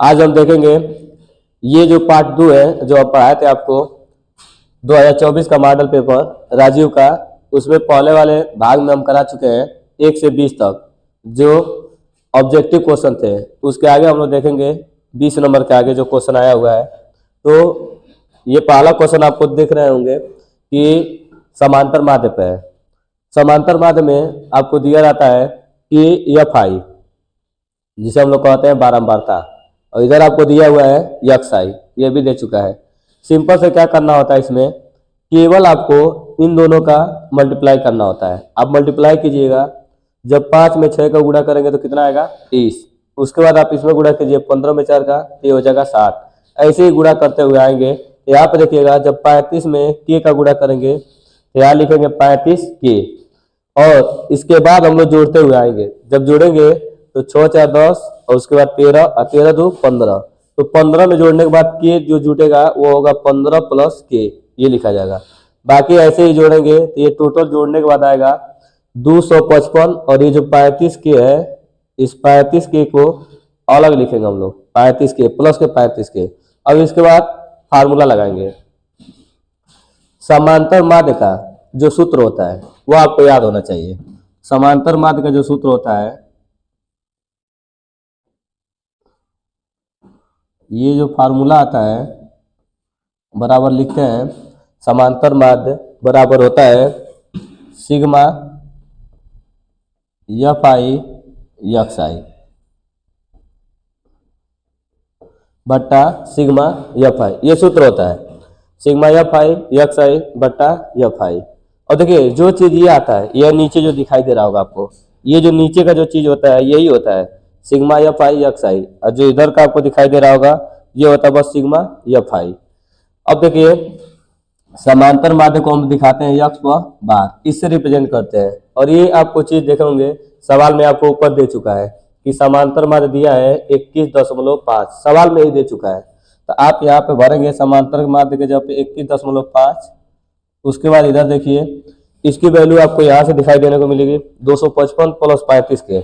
आज हम देखेंगे ये जो पार्ट 2 है जो हम पढ़ाए थे आपको 2024 का मॉडल पेपर राजीव का, उसमें पहले वाले भाग में हम करा चुके हैं 1 से 20 तक जो ऑब्जेक्टिव क्वेश्चन थे। उसके आगे हम लोग देखेंगे 20 नंबर के आगे जो क्वेश्चन आया हुआ है। तो ये पहला क्वेश्चन आपको देख रहे होंगे कि समांतर माध्य पे है। समांतर माध्य में आपको दिया जाता है कि एफ आई, जिसे हम लोग कहते हैं बारंबारता, और इधर आपको दिया हुआ है यक्स आई, ये भी दे चुका है। सिंपल से क्या करना होता है, इसमें केवल आपको इन दोनों का मल्टीप्लाई करना होता है। आप मल्टीप्लाई कीजिएगा, जब 5 में 6 का गुणा करेंगे तो कितना आएगा 30। उसके बाद आप इसमें गुणा कीजिए 15 में 4 का, ये हो जाएगा 60। ऐसे ही गुणा करते हुए आएंगे। यहाँ पे देखिएगा जब 35 में के का गुणा करेंगे तो यहाँ लिखेंगे 35 के, और इसके बाद हम लोग जोड़ते हुए आएंगे। जब जोड़ेंगे तो 6 4 10 और उसके बाद 13 और 13 2 15। तो 15 में जोड़ने के बाद के जो जुटेगा वो होगा 15 प्लस के, ये लिखा जाएगा। बाकी ऐसे ही जोड़ेंगे तो ये टोटल जोड़ने के बाद आएगा 255, और ये जो 35 के है इस 35 के को अलग लिखेंगे हम लोग, 35 के प्लस के 35 के। अब इसके बाद फार्मूला लगाएंगे। समांतर माध्य का जो सूत्र होता है वो आपको याद होना चाहिए। समांतर माध्य का जो सूत्र होता है, ये जो फार्मूला आता है बराबर लिखते हैं, समांतर माध्य बराबर होता है सिग्मा एफ आई यक्स आई बट्टा सिग्मा एफ आई, ये सूत्र होता है सिग्मा एफ आई यक्स आई बट्टा एफ आई। और देखिए जो चीज ये आता है, यह नीचे जो दिखाई दे रहा होगा आपको, ये जो नीचे का जो चीज होता है यही होता है सिग्मा एफ आई यक्स आई, और जो इधर का आपको दिखाई दे रहा होगा ये होता है बस सिग्मा एफ आई। अब देखिए समांतर माध्य को हम दिखाते हैं यक्स व बार, इससे रिप्रेजेंट करते हैं। और ये आपको चीज देखेंगे सवाल में आपको ऊपर दे चुका है कि समांतर माध्य दिया है 21.5, सवाल में ही दे चुका है। तो आप यहाँ पे भरेंगे समांतर माध्य के जब 21.5, उसके बाद इधर देखिए इसकी वैल्यू आपको यहाँ से दिखाई देने को मिलेगी 255 प्लस 35 के।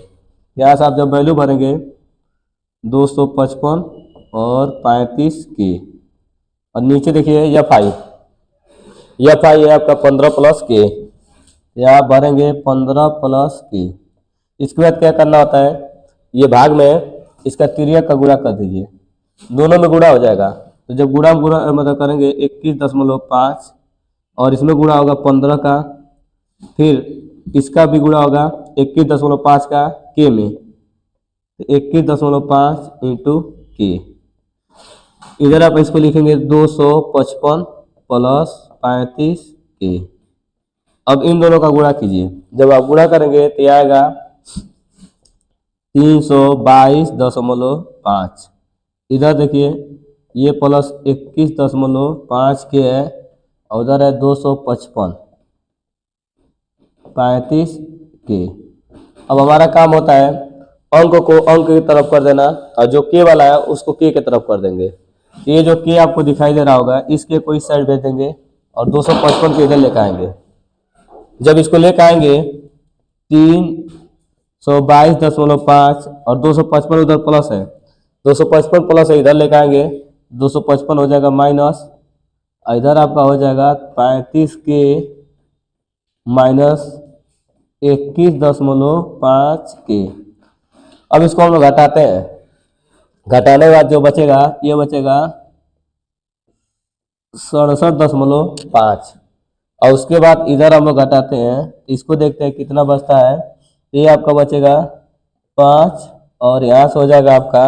यहाँ से आप जब वैल्यू भरेंगे 255 और 35 की, और नीचे देखिए एफ आई है आपका 15 प्लस के, यहाँ भरेंगे 15 प्लस के। इसके बाद क्या करना होता है, ये भाग में इसका तिर्यक का गुणा कर दीजिए, दोनों में गुणा हो जाएगा। तो जब गुणा मतलब करेंगे 21.5 और इसमें गुणा होगा 15 का, फिर इसका भी गुणा होगा 21.5 का के में, 21.5 इंटू के। इधर आप इसको लिखेंगे 255 प्लस 35 के। अब इन दोनों का गुणा कीजिए, जब आप गुणा करेंगे तो आएगा 322.5। इधर देखिए ये प्लस 21.5 के है, और उधर है 255 35 के। अब हमारा काम होता है अंक को अंक की तरफ कर देना, और जो के वाला है उसको के की तरफ कर देंगे। ये जो के आपको दिखाई दे रहा होगा इसके को इस साइड भेज देंगे, और 255 के इधर लेकर आएंगे। जब इसको लेकर आएंगे 322.5 और 255 उधर प्लस है, 255 प्लस है, इधर लेकर आएंगे 255 हो जाएगा माइनस, इधर आपका हो जाएगा 35 के माइनस 21.5 के। अब इसको हम लोग घटाते हैं, घटाने के बाद जो बचेगा ये बचेगा 67.5, और उसके बाद इधर हम लोग घटाते हैं, इसको देखते हैं कितना बचता है। ये आपका बचेगा 5, और यहाँ से हो जाएगा आपका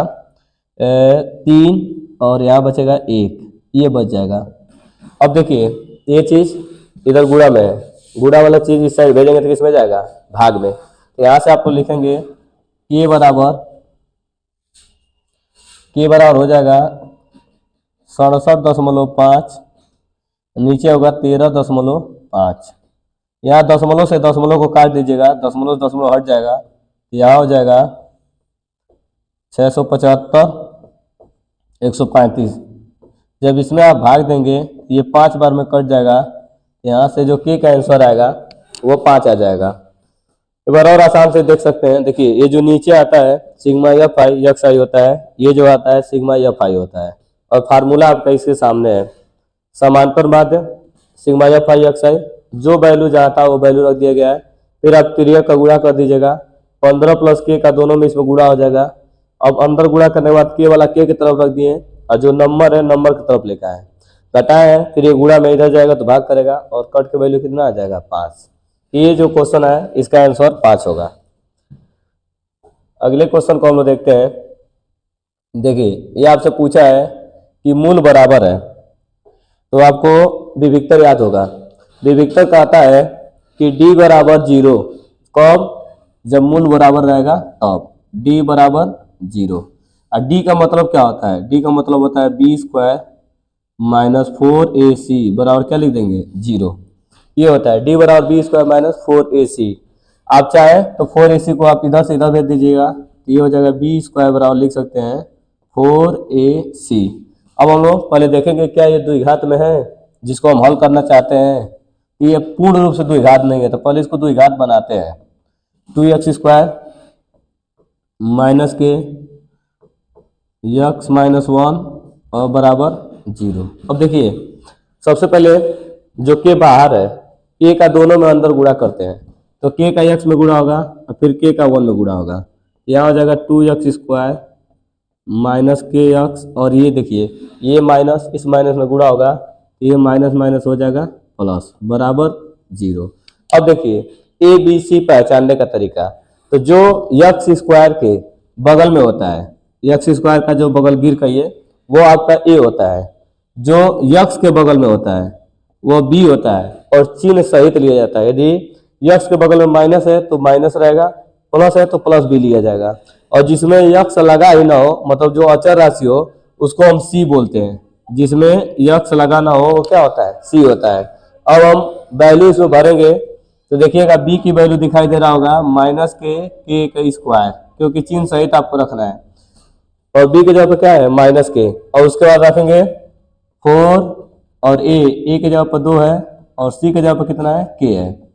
3, और यहाँ बचेगा 1, ये बच जाएगा। अब देखिए ये चीज़ इधर गुणा में है, गुणा वाला चीज़ इस साइड भेजेंगे तो किसमें जाएगा, भाग में। तो यहाँ से आपको लिखेंगे के बराबर हो जाएगा 67.5, नीचे होगा 13.5। यहाँ दशमलव से दशमलव को काट दीजिएगा, दशमलव हट जाएगा, यहाँ हो जाएगा 675 135। जब इसमें आप भाग देंगे ये 5 बार में कट जाएगा, यहाँ से जो के का आंसर आएगा वो 5 आ जाएगा। एक बार और आसान से देख सकते हैं। देखिए ये जो नीचे आता है सिग्मा एफ आई एक्स आई होता है, ये जो आता है सिग्मा एफ आई होता है, और फार्मूला आपका इसके सामने है। समांतर माध्य सिग्मा एफ आई एक्स आई, जो वैल्यू जहाँ था वो वैल्यू रख दिया गया है। फिर आप तिर्यक का गुणा कर दीजिएगा, 15 प्लस के का दोनों में इसमें गुणा हो जाएगा। अब अंदर गुणा करने के बाद के वाला के की तरफ रख दिए, और जो नंबर है नंबर की तरफ लेकर आए, घटाए हैं, फिर ये गुणा में इधर जाएगा तो भाग करेगा, और कट के वैल्यू कितना आ जाएगा 5। ये जो क्वेश्चन है इसका आंसर 5 होगा। अगले क्वेश्चन को हम लोग देखते हैं। देखिए ये आपसे पूछा है कि मूल बराबर है, तो आपको विविक्तर याद होगा। विविक्तर कहता है कि d बराबर 0 कब, जब मूल बराबर रहेगा तब d बराबर 0। और d का मतलब क्या होता है, d का मतलब होता है बी स्क्वायर माइनस 4ac बराबर क्या लिख देंगे 0। ये होता है d बराबर बी स्क्वायर माइनस 4ac। आप चाहे तो 4ac को आप इधर से इधर भेज दीजिएगा, तो ये हो जाएगा बी स्क्वायर बराबर लिख सकते हैं 4ac। अब हम लोग पहले देखेंगे क्या ये द्विघात में है जिसको हम हल करना चाहते हैं। ये पूर्ण रूप से द्विघात नहीं है, तो पहले इसको द्विघात बनाते हैं। 2x स्क्वायर माइनस के x माइनस 1 और बराबर 0। अब देखिए सबसे पहले जो के बाहर है के का दोनों में अंदर गुणा करते हैं, तो के का x में गुणा होगा और फिर के का 1 में गुणा होगा। यहाँ हो जाएगा 2x स्क्वायर माइनस के एक्स, और ये देखिए ये माइनस इस माइनस में गुणा होगा, ये माइनस माइनस हो जाएगा प्लस बराबर 0। अब देखिए ए बी सी पहचानने का तरीका, तो जो एक्स स्क्वायर के बगल में होता है, एक्स स्क्वायर का जो बगल गिर कहिए वो आपका ए होता है, जो एक्स के बगल में होता है वो बी होता है, और चिन्ह सहित लिया जाता है। यदि एक्स के बगल में माइनस है तो माइनस रहेगा, प्लस है तो प्लस भी लिया जाएगा, और जिसमें यक्स लगा ही ना हो, मतलब जो अचर राशि हो, उसको हम सी बोलते हैं। जिसमें यक्स लगा ना हो वो क्या होता है सी होता है। अब हम वैल्यू इसमें भरेंगे, तो देखिएगा बी की वैल्यू दिखाई दे रहा होगा माइनस के का स्क्वायर, क्योंकि चिन्ह सहित आपको रखना है, और बी के जगह पर क्या है माइनस के, और उसके बाद रखेंगे 4, और ए के जगह पर 2 है, और सी के जगह पर कितना है के है।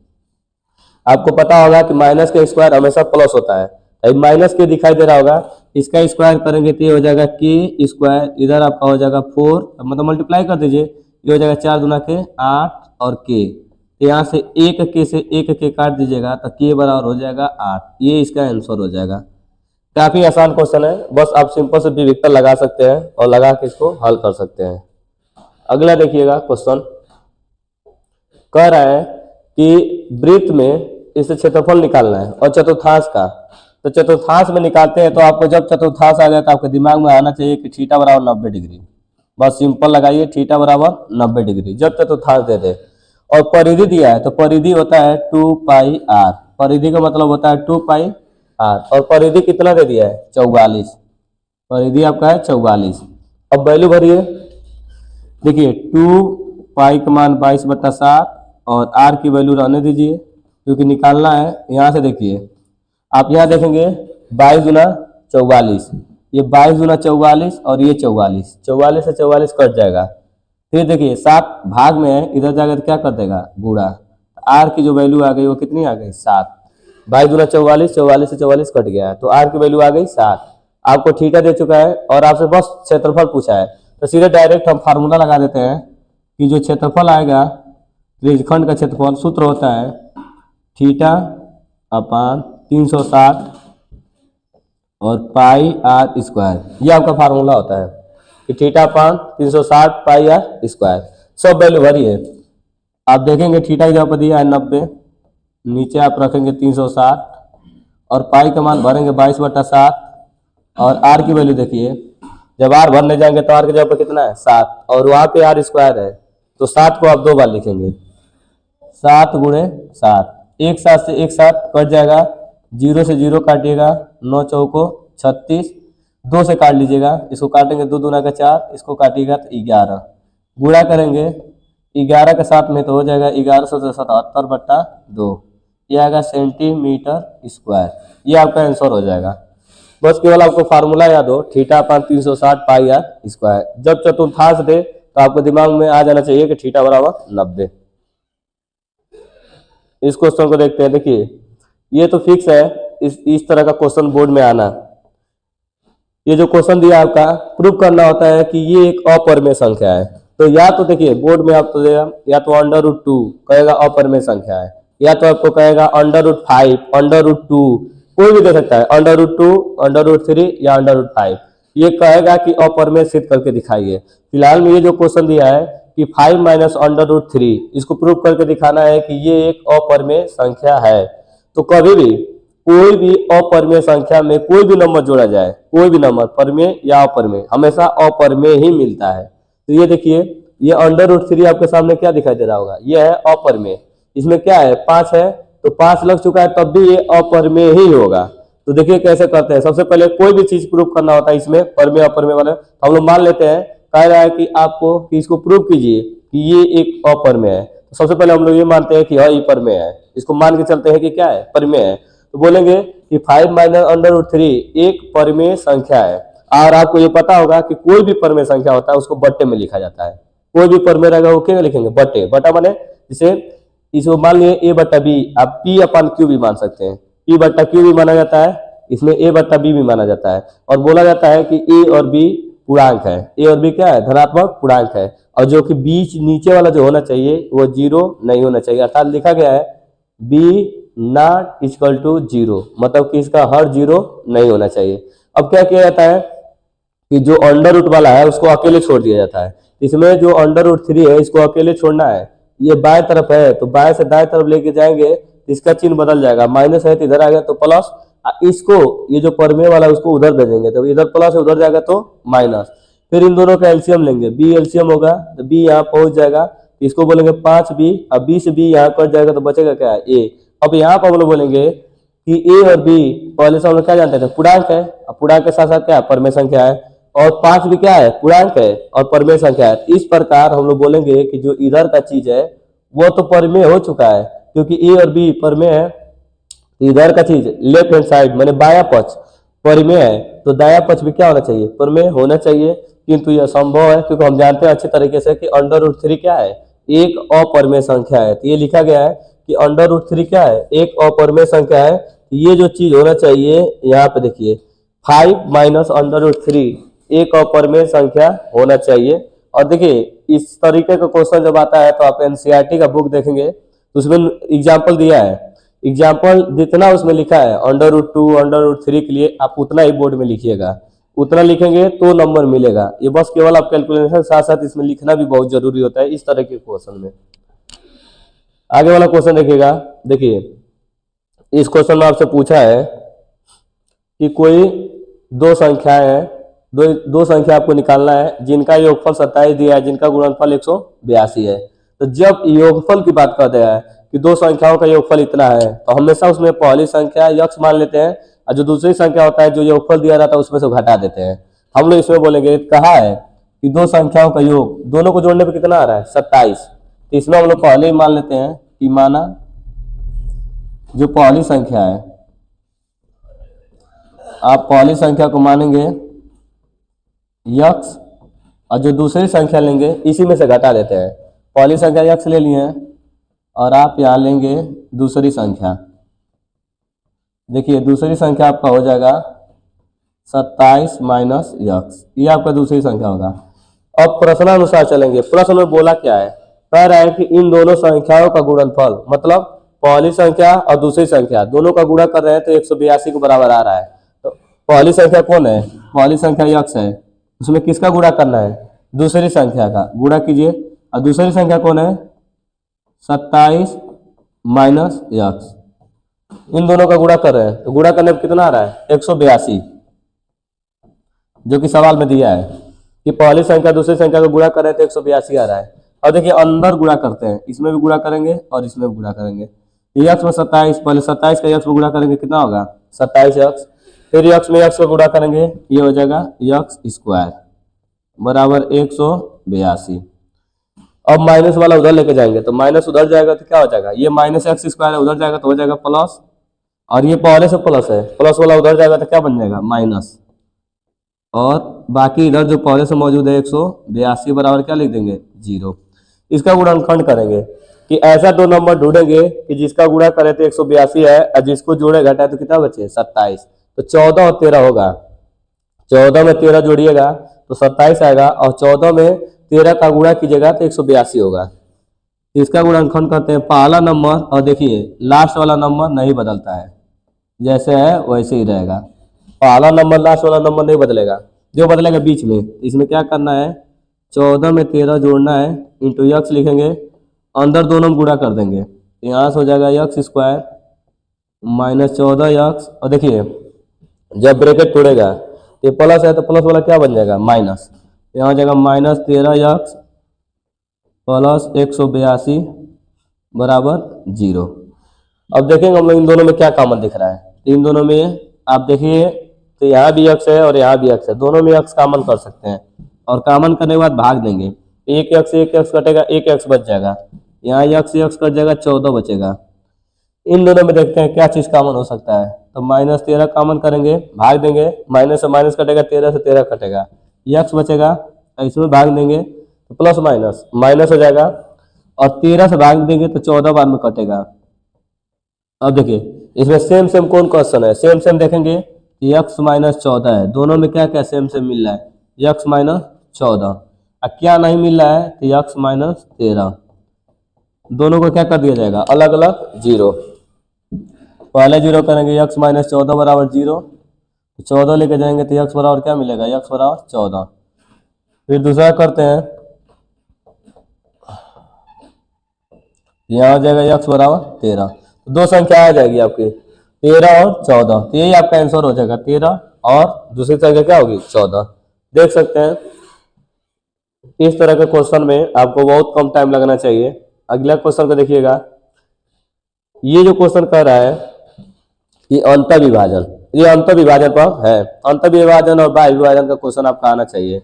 आपको पता होगा कि माइनस के स्क्वायर हमेशा प्लस होता है, माइनस के दिखाई दे रहा होगा, इसका स्क्वायर करेंगे तो ये हो जाएगा के स्क्वायर, इधर आपका हो जाएगा 4, मतलब मल्टीप्लाई कर दीजिए, ये हो जाएगा 4 दूना के 8 और के, तो यहाँ से एक के से एक के काट दीजिएगा तो के बराबर हो जाएगा 8। ये इसका आंसर हो जाएगा। काफी आसान क्वेश्चन है, बस आप सिंपल से विविक्तर लगा सकते हैं और लगा के इसको हल कर सकते हैं। अगला देखिएगा क्वेश्चन कह रहा है कि वृत्त में इससे क्षेत्रफल निकालना है और चतुर्थांश का, तो चतुर्थांश में निकालते हैं तो आपको जब चतुर्थांश आ जाए तो आपके दिमाग में आना चाहिए कि थीटा बराबर 90 डिग्री। बस सिंपल लगाइए थीटा बराबर 90 डिग्री जब चतुर्थांश दे दे। और परिधि दिया है तो परिधि होता है 2 पाई आर, परिधि का मतलब होता है 2 पाई आर, और परिधि कितना दे दिया है 44, परिधि आपका है 44। अब वैल्यू भरिए, देखिए 2 पाई का मान 22/7 और आर की वैल्यू रहने दीजिए क्योंकि निकालना है। यहाँ से देखिए आप यहाँ देखेंगे 22 गुना 44, ये 22 गुना 44 और ये 44, 44 से 44 कट जाएगा। फिर देखिए 7 भाग में है, इधर जाकर तो क्या कर देगा गुणा, आर की जो वैल्यू आ गई वो कितनी आ गई 7। 22 गुना 44, 44 से 44 कट गया है तो आर की वैल्यू आ गई 7। आपको थीटा दे चुका है और आपसे बस क्षेत्रफल पूछा है, तो सीधे डायरेक्ट हम फार्मूला लगा देते हैं कि जो क्षेत्रफल आएगा त्रिज्यखंड का क्षेत्रफल सूत्र होता है थीटा अपान 360 और पाई आर स्क्वायर, ये आपका फार्मूला होता है कि theta upon 360 pi r square. सब वैल्यू भरिए, आप देखेंगे थीटा की जगह पर दिया है 90, नीचे आप रखेंगे 360 और पाई का मान भरेंगे 22/7 और आर की वैल्यू देखिए, जब आर भरने जाएंगे तो आर की जगह पर कितना है 7 और वहाँ पे आर स्क्वायर है तो 7 को आप 2 बार लिखेंगे, 7 गुणे 7, एक साथ से एक साथ कट जाएगा, 0 से 0 काटिएगा, 9 चौको 36, 2 से काट लीजिएगा, इसको काटेंगे 2 दूना का 4, इसको काटिएगा तो 11, गुणा करेंगे 11 के साथ में तो हो जाएगा 1177/2, ये आएगा सेंटीमीटर स्क्वायर। ये आपका आंसर हो जाएगा। बस केवल आपको फार्मूला याद हो theta upon 360 pi r square. जब चतुर्थांश दे तो आपको दिमाग में आ जाना चाहिए कि थीटा बराबर 90। इस क्वेश्चन को देखते हैं। देखिए ये तो फिक्स है, इस तरह का क्वेश्चन बोर्ड में आना। ये जो क्वेश्चन दिया आपका, प्रूव करना होता है कि ये एक अपरिमेय संख्या है। तो या तो देखिए बोर्ड में आपको देगा, या तो √2 कहेगा अपरिमेय संख्या है, या तो आपको कहेगा √5, √2, कोई भी दे सकता है, √2, √3 या √5। ये कहेगा कि अपरिमेय सिद्ध करके दिखाइए। फिलहाल में ये जो क्वेश्चन दिया है कि 5 माइनस √3, इसको प्रूव करके दिखाना है कि ये एक अपरिमेय संख्या है। तो कभी भी कोई भी अपरिमेय संख्या में कोई भी नंबर जोड़ा जाए, कोई भी नंबर परिमेय या अपरिमेय, हमेशा अपरिमेय ही मिलता है। तो ये देखिए, ये √3 आपके सामने क्या दिखाई दे रहा होगा, ये है अपरिमेय। इसमें क्या है, 5 है, तो 5 लग चुका है, तब भी ये अपरिमेय ही होगा। तो देखिए कैसे करते हैं। सबसे पहले कोई भी चीज प्रूव करना होता है इसमें, परिमेय अपरिमेय वाले, हम लोग मान लेते हैं, कह रहा है कि आपको कि इसको प्रूव कीजिए कि ये एक अपरिमेय है। तो सबसे पहले हम लोग ये मानते हैं कि हाँ ये परिमेय है, इसको मान के चलते हैं कि क्या है, परिमेय है। तो बोलेंगे कि 5 माइनस √3 एक परिमेय संख्या है। और आपको ये पता होगा कि कोई भी परिमेय संख्या होता है उसको बट्टे में लिखा जाता है। कोई भी परिमेय रहेगा वो क्या लिखेंगे, बट्टे। बट्टा माने जैसे इसको मान लिए a/b, आप p/q भी मान सकते हैं, p/q भी माना जाता है, इसमें a/b भी माना जाता है। और बोला जाता है कि a और b पूर्णांक है, a और b क्या है, धनात्मक पूर्णांक है। और जो कि बीच नीचे वाला जो होना चाहिए वो 0 नहीं होना चाहिए, अर्थात लिखा गया है b नॉट इक्वल टू 0, मतलब कि इसका हर 0 नहीं होना चाहिए। अब क्या किया जाता है कि जो अंडर रूट वाला है उसको अकेले छोड़ दिया जाता है। इसमें जो √3 है इसको अकेले छोड़ना है। ये बाएं तरफ है तो बाएं से दाएं तरफ लेके जाएंगे, इसका चिन्ह बदल जाएगा, माइनस है तो इधर आ गया तो प्लस, इसको ये जो परिमेय वाला है उसको उधर भेजेंगे, तो इधर प्लस है उधर जाएगा तो माइनस। फिर इन दोनों का एलसीएम लेंगे, b एलसीएम होगा तो b यहाँ पहुंच जाएगा, इसको बोलेंगे 5b, अब b से b यहाँ कट जाएगा तो बचेगा क्या, a। अब यहाँ पर हम लोग बोलेंगे कि a और b पहले से हम लोग क्या जानते थे, पूर्णांक है, अब पूर्णांक के साथ साथ क्या परिमेय संख्या है, और 5 भी क्या है, पूर्णांक है और परिमेय संख्या है। इस प्रकार हम लोग बोलेंगे कि जो इधर का चीज है वो तो परिमेय हो चुका है, क्योंकि a और b परिमेय है। इधर का चीज लेफ्ट हैंड साइड माने बायां पक्ष परिमेय है, तो दायां पक्ष भी क्या होना चाहिए, परिमेय होना चाहिए। किंतु यह संभव है क्योंकि हम जानते हैं अच्छे तरीके से कि √3 क्या है, एक अपरिमेय संख्या है। तो ये लिखा गया है कि √3 क्या है, एक अपरिमेय संख्या है। ये जो चीज होना चाहिए यहाँ पे देखिए, 5 माइनस √3 एक अपरिमेय संख्या होना चाहिए। और देखिए इस तरीके का क्वेश्चन जब आता है तो आप एनसीईआरटी का बुक देखेंगे तो उसमें एग्जाम्पल दिया है, एग्जाम्पल जितना उसमें लिखा है √2 √3 के लिए आप उतना ही बोर्ड में लिखिएगा, उतना लिखेंगे तो नंबर मिलेगा। ये बस केवल आप कैलकुलेशन साथ साथ इसमें लिखना भी बहुत जरूरी होता है इस तरह के क्वेश्चन में। आगे वाला क्वेश्चन देखिएगा, देखिए इस क्वेश्चन में आपसे पूछा है कि कोई दो संख्याएं हैं, दो संख्या आपको निकालना है जिनका योगफल 27 दिया है, जिनका गुणनफल 182 है। तो जब योगफल की बात करते हैं कि दो संख्याओं का योगफल इतना है तो हमेशा उसमें पहली संख्या यक्ष मान लेते हैं, और जो दूसरी संख्या होता है जो योगफल दिया रहता है उसमें से घटा देते हैं। हम लोग इसमें बोलेंगे, कहा है कि दो संख्याओं का योग, दोनों को जोड़ने पर कितना आ रहा है, 27। तो इसमें हम लोग पहले ही मान लेते हैं कि माना जो पहली संख्या है, आप पहली संख्या को मानेंगे यक्ष, और जो दूसरी संख्या लेंगे इसी में से घटा देते हैं। पहली संख्या यक्ष ले लिए हैं और आप यहाँ लेंगे दूसरी संख्या। देखिए दूसरी संख्या आपका हो जाएगा 27 माइनस यक्ष, ये आपका दूसरी संख्या होगा। अब प्रश्नानुसार चलेंगे। प्रश्न में बोला क्या है, कह रहा है कि इन दोनों संख्याओं का गुणनफल, मतलब पहली संख्या और दूसरी संख्या दोनों का गुणा कर रहे हैं तो 182 के बराबर आ रहा है। तो पहली संख्या कौन है, पहली संख्या यक्ष है, उसमें किसका गुणा करना है, दूसरी संख्या का गुणा कीजिए। और दूसरी संख्या कौन है, 27 माइनस यक्ष, इन दोनों का गुणा कर रहे हैं तो गुणा करने पर कितना आ रहा है, 182, जो कि सवाल में दिया है कि पहली संख्या दूसरी संख्या को गुणा कर रहे हैं तो 182 आ रहा है। और देखिए अंदर गुणा करते हैं, इसमें भी गुणा करेंगे और इसमें भी गुणा करेंगे। यक्ष में 27, पहले 27 का यक्ष में गुणा करेंगे कितना होगा, 27 यक्ष, फिर यक्ष में यक्ष को गुणा करेंगे, ये हो जाएगा यक्ष स्क्वायर बराबर 182। अब माइनस वाला उधर लेके जाएंगे तो माइनस उधर जाएगा तो क्या हो जाएगा, ये माइनस एक्स स्क्वायर है, उधर जाएगा तो हो जाएगा प्लस, और ये पहले से प्लस है, प्लस वाला उधर जाएगा तो क्या बन जाएगा, माइनस। और बाकी इधर जो पहले से मौजूद है 182 बराबर क्या लिख देंगे, 0। इसका गुणनखंड करेंगे कि ऐसा दो नंबर ढूंढेंगे कि जिसका गुणा करे तो 182 है और जिसको जोड़े घटाए तो कितना बचे 27। तो 14 और 13 होगा, 14 में 13 जोड़िएगा तो 27 आएगा और 14 में 13 का गुणा कीजिएगा तो 182 होगा। इसका गुणनखंड करते हैं पहला नंबर और देखिए लास्ट वाला नंबर नहीं बदलता है, जैसे है वैसे ही रहेगा। पहला नंबर लास्ट वाला नंबर नहीं बदलेगा, जो बदलेगा बीच में। इसमें क्या करना है 14 में 13 जोड़ना है, इंटू यक्स लिखेंगे, अंदर दोनों गुणा कर देंगे, यहाँ से हो जाएगा यक्स स्क्वायर माइनस 14 यक्स। और देखिए जब ब्रैकेट तोड़ेगा तो प्लस है तो प्लस वाला क्या बन जाएगा माइनस, यहाँ हो जाएगा माइनस 13 यक्स प्लस 182 बराबर 0। अब देखेंगे हम लोग इन दोनों में क्या कॉमन दिख रहा है। इन दोनों में आप देखिए तो यहाँ भी यक्स है और यहाँ भी यक्स है, दोनों में यक्स कॉमन कर सकते हैं और कॉमन करने के बाद भाग देंगे, एक यक्स कटेगा, एक यक्स बच जाएगा, यहाँ यक्स कट जाएगा, 14 बचेगा। इन दोनों में देखते हैं क्या चीज कॉमन हो सकता है। तो माइनस 13 कॉमन करेंगे, भाग देंगे, माइनस से माइनस कटेगा, 13 से 13 कटेगा, यक्स बचेगा, इसमें भाग देंगे तो प्लस माइनस माइनस हो जाएगा और 13 से भाग देंगे तो 14 बाद में कटेगा। अब देखिए इसमें सेम सेम कौन क्वेश्चन है, सेम सेम देखेंगे यक्स माइनस 14 है, दोनों में क्या क्या सेम सेम मिल रहा है यक्स माइनस 14, और क्या नहीं मिल रहा है तो यक्स माइनस 13, दोनों को क्या कर दिया जाएगा अलग अलग 0। पहले 0 करेंगे यक्स माइनस 14 बराबर 0, 14 लेके जाएंगे तो यक्स बराबर क्या मिलेगा यक्स बराबर 14। फिर दूसरा करते हैं, यहाँ हो जाएगा यक्स बराबर 13, तो दो संख्या आ जाएगी आपकी 13 और 14, तो यही आपका आंसर हो जाएगा 13 और दूसरी संख्या क्या होगी 14। देख सकते हैं इस तरह के क्वेश्चन में आपको बहुत कम टाइम लगना चाहिए। अगला क्वेश्चन को देखिएगा, ये जो क्वेश्चन कर रहा है ये अंतर विभाजन, ये अंतर विभाजन पर है। अंतर विभाजन और बाह्य विभाजन का क्वेश्चन आपका आना चाहिए।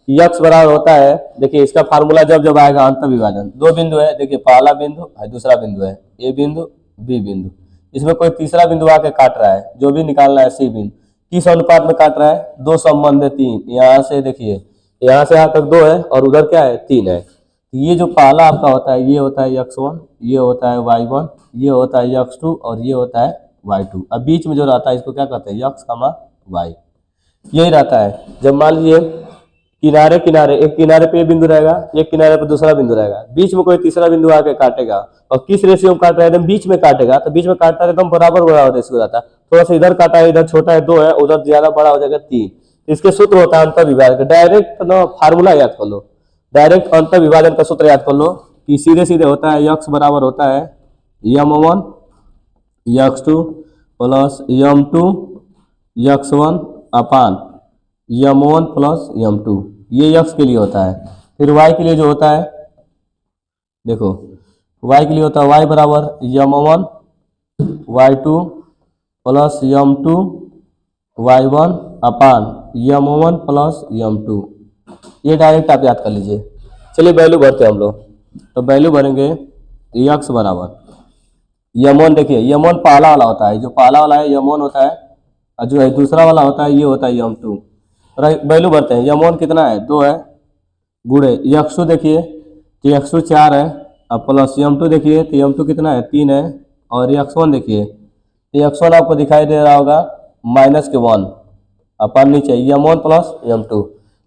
यक्स बराबर होता है, देखिए इसका फार्मूला जब जब आएगा अंतर विभाजन, दो बिंदु है, देखिए पहला बिंदु है, दूसरा बिंदु है, ए बिंदु बी बिंदु, इसमें कोई तीसरा बिंदु आके काट रहा है, जो भी निकालना है सी बिंदु, किस अनुपात में काट रहा है 2 संबंध है 3, यहाँ से देखिए यहाँ से यहाँ तक 2 है और उधर क्या है 3 है। ये जो पहला आपका होता है ये होता है x1, ये होता है y1, ये होता है x2 और ये होता है y2। अब बीच में जो रहता है इसको क्या कहते हैं x, y, यही रहता है। जब मान लीजिए किनारे किनारे, एक किनारे पे बिंदु रहेगा, एक किनारे पे दूसरा बिंदु रहेगा, बीच में कोई तीसरा बिंदु आके काटेगा और किस रेशियो में काट रहा है एकदम बीच में काटेगा, तो बीच में काटता है एकदम बराबर बराबर रेशियो रहता है। थोड़ा सा इधर काटा है, इधर छोटा है 2 है, उधर ज्यादा बड़ा हो जाएगा 3। इसके सूत्र होता है अंतर विभाजन, डायरेक्ट ना फार्मूला याद कर लो, डायरेक्ट अंतर विभाजन का सूत्र याद कर लो कि सीधे सीधे होता है यक्स बराबर होता है m1 x2 plus m2 x1 अपान m1 प्लस m2, ये यक्स के लिए होता है। फिर y के लिए जो होता है, देखो y के लिए होता है y बराबर m1 y2 plus m2 y1 अपान m1 प्लस m2, ये डायरेक्ट आप याद कर लीजिए। चलिए वैल्यू भरते हैं हम लोग, तो वैल्यू भरेंगे यक्स बराबर m1, देखिए m1 पहला वाला होता है, जो पहला वाला है m1 होता है और जो है दूसरा वाला होता है ये होता है m2। वैल्यू भरते हैं, m1 कितना है 2 है, गुणे x2 देखिए तो x2 4 है और प्लस m2 देखिए तो m2 कितना है 3 है, और x1 देखिए तो x1 आपको दिखाई दे रहा होगा माइनस के 1 अपन नीचे m1 प्लस m2,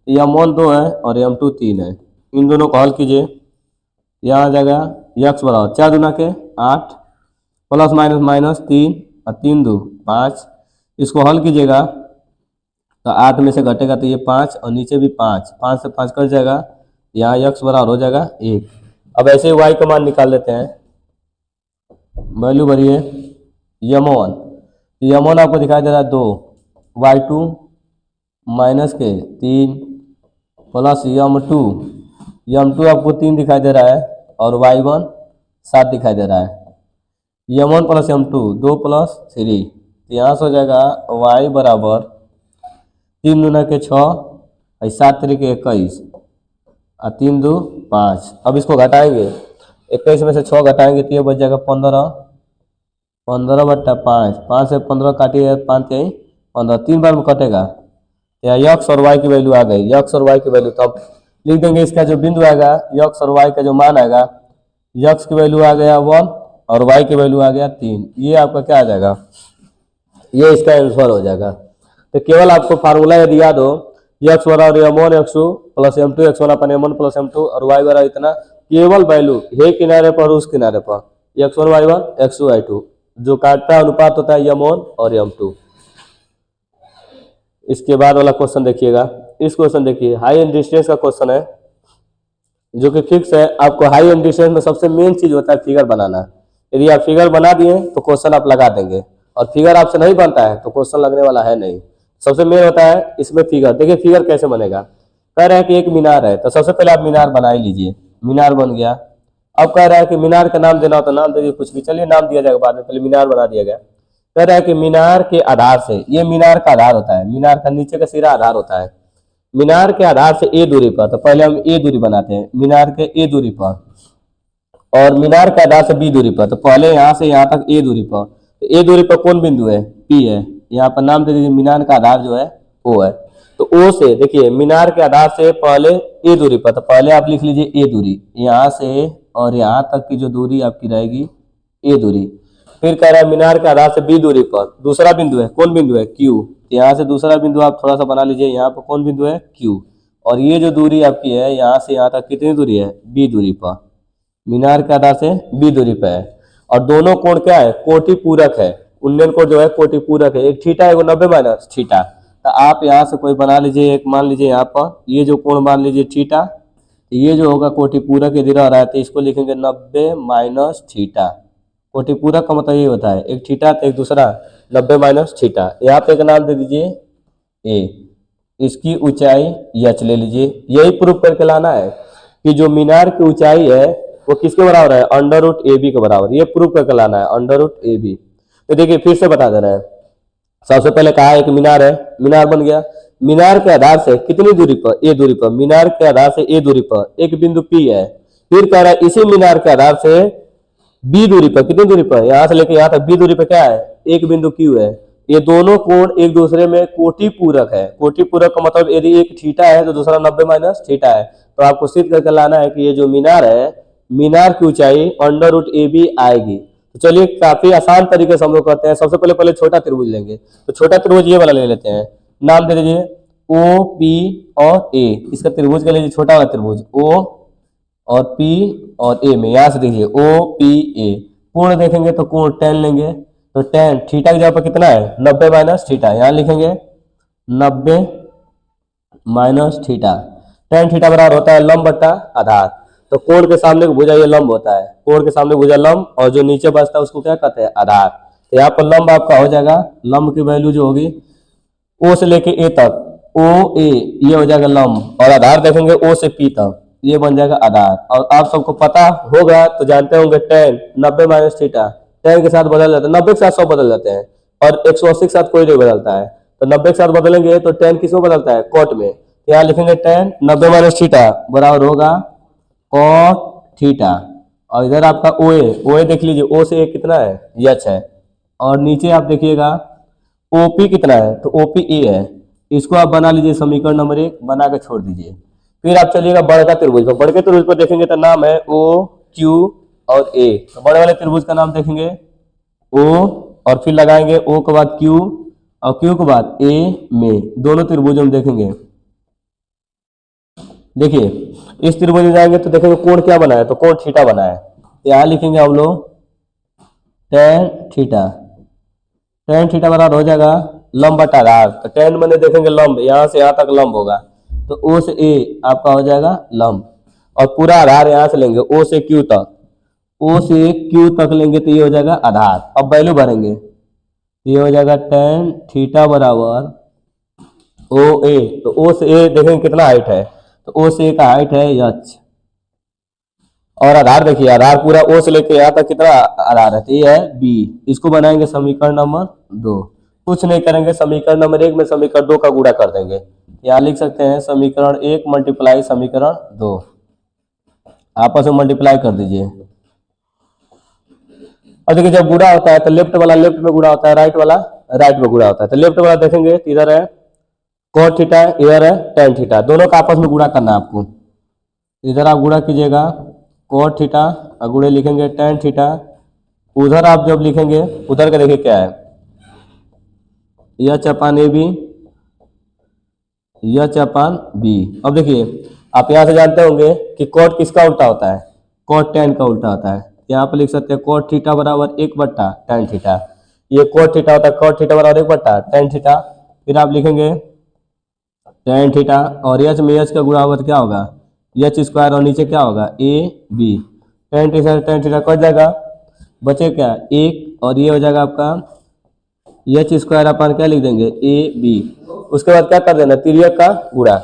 m1 2 है और m2 3 है। इन दोनों को हल कीजिए, यहाँ आ जाएगा यक्स बराबर 4 दूना के 8 प्लस माइनस माइनस 3 और 3 2 5, इसको हल कीजिएगा तो 8 में से घटेगा तो ये 5 और नीचे भी 5, 5 से 5 कट जाएगा, यहाँ यक्स बराबर हो जाएगा 1। अब ऐसे ही y का मान निकाल लेते हैं, वैल्यू भरिए m1 आपको दिखाई दे रहा है 2, y2 माइनस के 3 प्लस m2 आपको 3 दिखाई दे रहा है और y1 7 दिखाई दे रहा है, m1 प्लस m2 2 प्लस 3, यहाँ से हो जाएगा y बराबर 3 दूना के 6 और 7 3 के 21 और 3 2 5। अब इसको घटाएंगे, 21 में से 6 घटाएंगे तो ये बच जाएगा 15, 15 बट्टा 5, 5 से 15 काटिए 5 यही 15, 3 बार में कटेगा, या यक्स और वाई की वैल्यू आ गई, यक्स और वाई की वैल्यू। तो अब लिख देंगे इसका जो बिंदु आएगा, यक्स और वाई का जो मान आएगा यक्स की वैल्यू आ गया 1 और वाई की वैल्यू आ गया 3। ये आपका क्या आ जाएगा, ये इसका आंसर हो जाएगा। तो केवल आपको फार्मूला यदि याद हो, एक्स बराबर m1 x2 plus m2 x1 अपन m1 प्लस m2 और y बराबर इतना, केवल वैल्यू हे किनारे पर उस किनारे पर x1 y1 x2 y2 जो काटता अनुपात होता है m1 और m2। इसके बाद वाला क्वेश्चन देखिएगा, इस क्वेश्चन देखिए हाई एंड डिस्टेंस का क्वेश्चन है जो कि फिक्स है। आपको हाई एंड डिस्टेंस में सबसे मेन चीज होता है फिगर बनाना। यदि आप फिगर बना दिए तो क्वेश्चन आप लगा देंगे, और फिगर आपसे नहीं बनता है तो क्वेश्चन लगने वाला है नहीं। सबसे मेन होता है इसमें फिगर। देखिए फिगर कैसे बनेगा, कह रहे हैं कि एक मीनार है, तो सबसे पहले आप मीनार बना ही लीजिए। मीनार बन गया। अब कह रहा है कि मीनार का नाम देना हो तो नाम दे दीजिए, कुछ भी, चलिए नाम दिया जाएगा बाद में, पहले मीनार बना दिया गया। कह रहा है कि मीनार के आधार से, ये मीनार का आधार होता है, मीनार का नीचे का सिरा आधार होता है। मीनार के आधार से ए दूरी पर, तो पहले हम ए दूरी बनाते हैं, मीनार के ए दूरी पर, और मीनार के आधार से बी दूरी पर, तो पहले यहाँ से यहाँ तक ए दूरी पर। तो ए दूरी पर कौन बिंदु है, पी है। यहाँ पर नाम दे दीजिए, मीनार का आधार जो है ओ है। तो ओ से देखिए मीनार के आधार से पहले ए दूरी पर, तो पहले आप लिख लीजिए ए दूरी, यहाँ से और यहाँ तक की जो दूरी आपकी रहेगी ए दूरी। फिर कह रहा है मीनार के आधार से बी दूरी पर दूसरा बिंदु है, कौन बिंदु है, क्यू। यहाँ से दूसरा बिंदु आप थोड़ा सा बना लीजिए, यहाँ पर कौन बिंदु है, क्यू। और ये जो दूरी आपकी है यहाँ से यहाँ तक कितनी दूरी है, बी दूरी पर, मीनार के आधार से बी दूरी पर है। और दोनों कोण क्या है, कोटि पूरक है। उन्नयन कोण जो है कोटि पूरक है, एक थीटा है, 90 माइनस थीटा। तो आप यहाँ से कोई बना लीजिए, एक मान लीजिए यहाँ पर ये जो कोण मान लीजिए थीटा, ये जो होगा कोटि पूरक यदि रह रहा है तो इसको लिखेंगे 90 माइनस थीटा। कोटि पूरक का मतलब ये होता है एक थीटा तो एक दूसरा 90 माइनस थीटा। यहाँ पे एक नाम दे दीजिए ए, इसकी ऊंचाई एच ले लीजिए। यही प्रूफ करके लाना है कि जो मीनार की ऊंचाई है वो किसके बराबर है, अंडर रूट ए बी के बराबर। ये प्रूफ करके लाना है, अंडर रूट ए बी। तो देखिए फिर से बता दे रहे हैं। सबसे पहले कहा है कि मीनार है, मीनार बन गया। मीनार के आधार से कितनी दूरी पर, ए दूरी पर, मीनार के आधार से ए दूरी पर एक बिंदु पी है। फिर कह रहा है इसी मीनार के आधार से बी दूरी पर, कितनी दूरी पर, यहाँ से लेकर यहाँ तक बी दूरी पर क्या है, एक बिंदु क्यू है। ये दोनों कोण एक दूसरे में कोटि पूरक है। कोटि पूरक का मतलब यदि एक थीटा है तो दूसरा 90 माइनस थीटा है। तो आपको सिद्ध करके लाना है कि ये जो मीनार है, मीनार की ऊंचाई अंडर रूट ए बी आएगी। तो चलिए काफी आसान तरीके से हम लोग करते हैं। सबसे पहले छोटा त्रिभुज लेंगे, तो छोटा त्रिभुज ये वाला ले लेते हैं। नाम दे दीजिए ओ पी और ए। इसका त्रिभुज के लिए छोटा वाला त्रिभुज ओ और पी और ए में, यहां से देखिए ओ पी ए। कोण देखेंगे तो कोण tan लेंगे, तो tan थीटा की जगह पर कितना है, 90 माइनस थीटा। यहाँ लिखेंगे 90 माइनस थीटा। tan थीटा बराबर होता है लंब बट्टा आधार। तो कोण के सामने का भुजा ये लंब होता है, कोण के सामने भुजा लंब, और जो नीचे बचता है उसको क्या कहते हैं, आधार। तो यहाँ पर लंब आपका हो जाएगा, लंब की वैल्यू जो होगी ओ से लेके ए तक, ओ ए ये हो जाएगा लंब, और आधार देखेंगे ओ से पी तक, ये बन जाएगा आधार। और आप सबको पता होगा तो जानते होंगे tan 90 माइनस थीटा tan के साथ बदल जाता है, 90 के साथ 100 बदल जाते हैं, और 180 के साथ कोई नहीं बदलता है। तो 90 के साथ बदलेंगे तो tan किस में बदलता है, कॉट में। यहाँ लिखेंगे tan 90 माइनस थीटा बराबर होगा कॉट थीटा। और इधर आपका OA देख लीजिए, ओ से ए कितना है, एच है। और नीचे आप देखिएगा OP कितना है, तो OP ए है। इसको आप बना लीजिए समीकरण नंबर 1, बना के छोड़ दीजिए। फिर आप चलिएगा बड़का त्रिभुज पर, बड़के त्रिभुज पर देखेंगे तो नाम है O Q और A। तो बड़े वाले त्रिभुज का नाम देखेंगे O, और फिर लगाएंगे O के बाद Q और Q के बाद A में, दोनों त्रिभुजों में देखेंगे। देखिए इस त्रिभुज में जाएंगे तो देखेंगे कोण क्या बना है, तो कोण थीटा बना है। यहाँ लिखेंगे हम लोग tan थीटा। tan थीटा बराबर हो जाएगा लंब बटा आधार। तो tan मैंने देखेंगे लंब, यहाँ से यहाँ तक लंब होगा, तो O से A आपका हो जाएगा लंब, और पूरा आधार यहाँ से लेंगे O से Q तक, O से Q तक लेंगे तो ये हो जाएगा आधार। अब वैल्यू भरेंगे, ये हो जाएगा tan थीटा बराबर OA। तो O से A देखेंगे कितना हाइट है, तो O से A का हाइट है h। और आधार देखिए, आधार पूरा O से लेके यहाँ तक कितना आधार है, तो ये है B। इसको बनाएंगे समीकरण नंबर 2। कुछ नहीं करेंगे, समीकरण नंबर 1 में समीकरण 2 का गुणा कर देंगे। यहाँ लिख सकते हैं समीकरण 1 मल्टीप्लाई समीकरण 2, आपस में मल्टीप्लाई कर दीजिए। और देखिए जब गुणा होता है तो लेफ्ट वाला लेफ्ट में गुणा होता है, राइट वाला राइट में गुणा होता है। तो लेफ्ट वाला देखेंगे इधर है cot थीटा, इधर है tan थीटा, दोनों का आपस में गुणा करना है आपको। इधर आप गुणा कीजिएगा कोट थीटा और गुणे लिखेंगे टेन थीटा। उधर आप जब लिखेंगे उधर का देखिए क्या है, H upon A B, H upon B. अब देखिए आप यहाँ से जानते होंगे कि कोट किसका उल्टा होता है, कोट टेन का उल्टा होता है। यहाँ पे लिख सकते हैं कोट थीटा बराबर 1/tan थीटा। ये कोट थीटा होता है, कोट थीटा बराबर 1/tan थीटा। फिर आप लिखेंगे tan थीटा और एच में एच का गुणा होगा तो क्या होगा, एच स्क्वायर और नीचे क्या होगा A B. tan theta cut जाएगा, बचे क्या एक, और ये हो जाएगा आपका एच स्क्वायर अपन क्या लिख देंगे ए बी। उसके बाद क्या कर देना, तिर्यक का गुणा।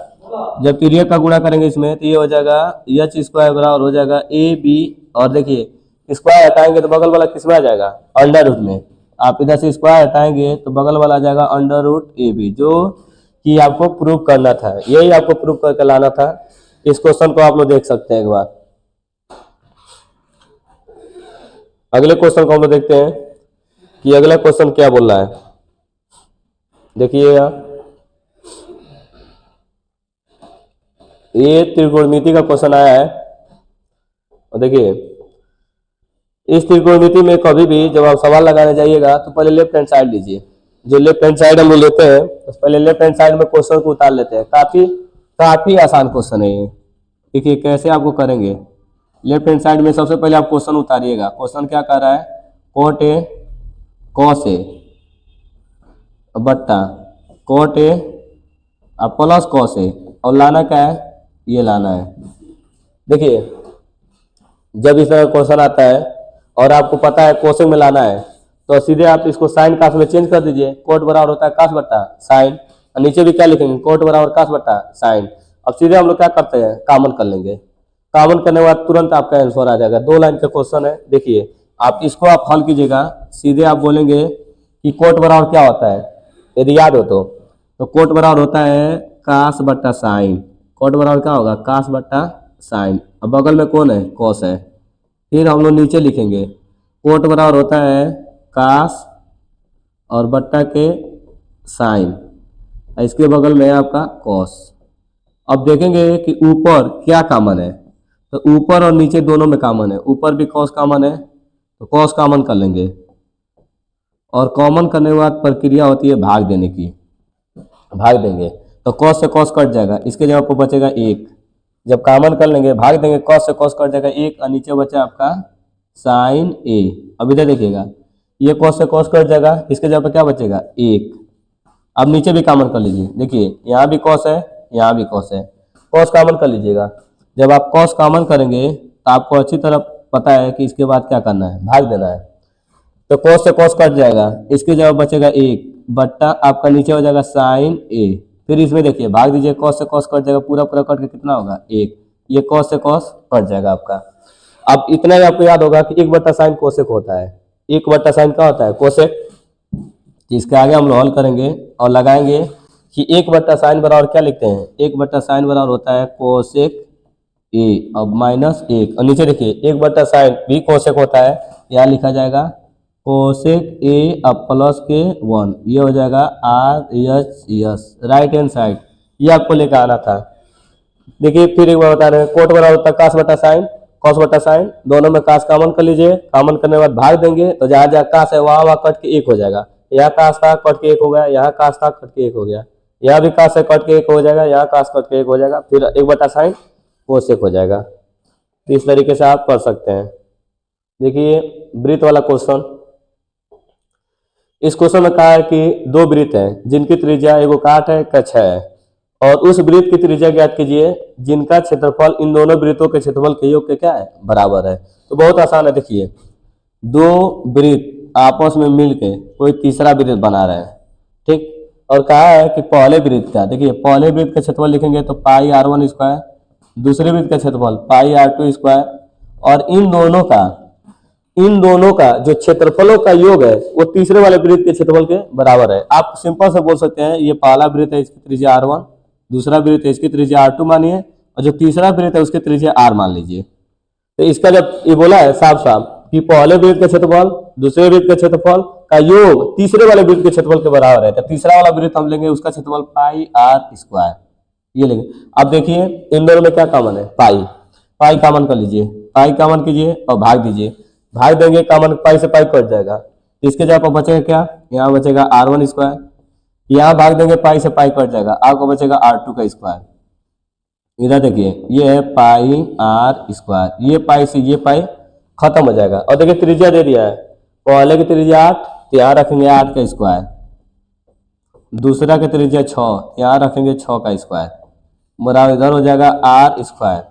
जब तिर्यक का गुणा करेंगे इसमें तो ये हो जाएगा एच स्क्वायर बराबर हो जाएगा ए बी। और देखिए स्क्वायर हटाएंगे तो बगल वाला किसमें आ जाएगा, अंडर रूट में। आप इधर से स्क्वायर हटाएंगे तो बगल वाला आ जाएगा अंडर रूट ए बी, जो कि आपको प्रूव करना था, यही आपको प्रूव करके लाना था। इस क्वेश्चन को आप लोग देख सकते हैं एक बार। अगले क्वेश्चन को हम लोग देखते हैं कि अगला क्वेश्चन क्या बोल रहा है। देखिएगा ये त्रिकोणमिति का क्वेश्चन आया है। और देखिए इस त्रिकोणमिति में कभी भी जब आप सवाल लगाने जाइएगा तो पहले लेफ्ट हैंड साइड लीजिए। जो लेफ्ट हैंड साइड हम लेते हैं तो पहले लेफ्ट हैंड साइड में क्वेश्चन को उतार लेते हैं। काफी आसान क्वेश्चन है ये। देखिए कैसे आपको करेंगे, लेफ्ट हैंड साइड में सबसे पहले आप क्वेश्चन उतारिएगा। क्वेश्चन क्या कर रहा है, कोट ए कॉस ए बट्टा कोट ए अब प्लस कॉस ए, और लाना क्या है, ये लाना है। देखिए जब इस तरह क्वेश्चन आता है और आपको पता है कोसेक में लाना है तो सीधे आप इसको साइन कास में चेंज कर दीजिए। कोट बराबर होता है कास बट्टा साइन, और नीचे भी क्या लिखेंगे, कोट बराबर कास बट्टा साइन। अब सीधे हम लोग क्या करते हैं, कॉमन कर लेंगे। कॉमन करने के बाद तुरंत आपका आंसर आ जाएगा। 2 लाइन का क्वेश्चन है। देखिए आप इसको आप हल कीजिएगा, सीधे आप बोलेंगे कि कोट बराबर क्या होता है, यदि याद हो तो कोट बराबर होता है कास बट्टा साइन। कोट बराबर क्या होगा, कास बट्टा साइन। अब बगल में कौन है, कॉस है। फिर हम लोग नीचे लिखेंगे कोट बराबर होता है कास और बट्टा के साइन, इसके बगल में है आपका कॉस। अब देखेंगे कि ऊपर क्या कॉमन है, तो ऊपर और नीचे दोनों में कॉमन है। ऊपर भी कॉस कॉमन है तो कॉस कॉमन कर लेंगे, और कॉमन करने के बाद प्रक्रिया होती है भाग देने की। भाग देंगे तो कॉस से कॉस कट जाएगा, इसके जगह पर बचेगा 1। जब कॉमन कर लेंगे भाग देंगे, कॉस से कॉस कट जाएगा 1, और नीचे बचा आपका साइन ए। अब इधर देखिएगा ये कॉस से कॉस कट जाएगा, इसके जगह पर क्या बचेगा 1। अब नीचे भी कॉमन कर लीजिए, देखिए यहाँ भी कॉस है यहाँ भी कॉस है, कॉस कॉमन कर लीजिएगा। जब आप कॉस कॉमन करेंगे तो आपको अच्छी तरह पता है कि इसके बाद क्या करना है, भाग देना है। तो कॉस से कॉस कट जाएगा, इसके जगह बचेगा 1 बट्टा आपका नीचे हो जाएगा साइन ए। फिर इसमें देखिए भाग दीजिए, कॉस से कॉस कट जाएगा, पूरा पूरा कट के कितना होगा 1। ये कॉस से कॉस कट जाएगा आपका। अब इतना ही आपको याद होगा कि 1 बट्टा साइन कोसेक होता है। 1 बट्टा साइन क्या होता है, कोसेक। इसके आगे हम लोग हल करेंगे और लगाएंगे कि 1 बट्टा साइन बराबर क्या लिखते हैं, 1 बट्टा साइन बराबर होता है कोसेक ए अब माइनस 1। और नीचे देखिए 1 बट्टा साइन भी कोसेक होता है, यहाँ लिखा जाएगा कोसेक ए अब प्लस के 1। ये हो जाएगा R H S right hand side. ये आपको लेकर आना था। देखिए फिर एक बार बता रहे हैं, कोट बराबर होता है कास बटा साइन, कॉस बटा साइन, दोनों में कास कॉमन कर लीजिए। कॉमन करने के बाद भाग देंगे तो जहाँ जहाँ कास है वहाँ वहाँ कट के 1 हो जाएगा। यहाँ कास था कट के 1 हो गया, यहाँ कास था कट के 1 हो गया, यहाँ भी कास है कट के 1 हो जाएगा, यहाँ कास कट के 1 हो जाएगा। फिर 1 बटा साइन कोसेक हो जाएगा। तो इस तरीके से आप कर सकते हैं। देखिए वृत्त वाला क्वेश्चन, इस क्वेश्चन में कहा है कि 2 वृत्त हैं जिनकी त्रिज्या एगो 8 है एक 6 है, और उस वृत्त की त्रिज्या ज्ञात कीजिए जिनका क्षेत्रफल इन दोनों वृत्तों के क्षेत्रफल के योग के क्या है, बराबर है। तो बहुत आसान है। देखिए 2 वृत्त आपस में मिलके कोई तीसरा वृत्त बना रहे हैं, ठीक। और कहा है कि पहले वृत्त का, देखिए पहले वृत्त का क्षेत्रफल लिखेंगे तो पाई r1 स्क्वायर, दूसरे वृत्त का क्षेत्रफल पाई r2 स्क्वायर, और इन दोनों का जो क्षेत्रफलों का योग है वो तीसरे वाले वृत्त के क्षेत्रफल के बराबर है। आप सिंपल से बोल सकते हैं ये पहला वृत्त है इसकी त्रिज्या r1, दूसरा वृत्त है इसकी त्रिज्या r2 मानिए, और जो तीसरा वृत्त है उसकी त्रिज्या r मान लीजिए। तो इसका जब ये बोला है साफ साफ कि पहले वृत्त का क्षेत्रफल दूसरे वृत्त के क्षेत्रफल का योग तीसरे वाले वृत्त के क्षेत्रफल के बराबर है, तो तीसरा वाला वृत्त हम लेंगे उसका क्षेत्रफल पाई r स्क्वायर, ये लेंगे। अब देखिए इन दोनों में क्या कॉमन है, पाई कॉमन कर लीजिए। पाई कॉमन कीजिए और भाग दीजिए, भाग देंगे कॉमन पाई से पाई कट जाएगा, तो इसके जगह पर बचेगा क्या, यहाँ बचेगा R1 स्क्वायर, यहाँ भाग देंगे पाई से पाई कट जाएगा, आपको बचेगा R2 का स्क्वायर। इधर देखिए ये है पाई R स्क्वायर, ये पाई से ये पाई खत्म हो जाएगा। और देखिए त्रिज्या दे दिया है, पहले की त्रिज्या 8, यहाँ रखेंगे 8 का स्क्वायर, दूसरा की त्रिज्या 6, यहाँ रखेंगे 6 का स्क्वायर, बराबर इधर हो जाएगा R स्क्वायर।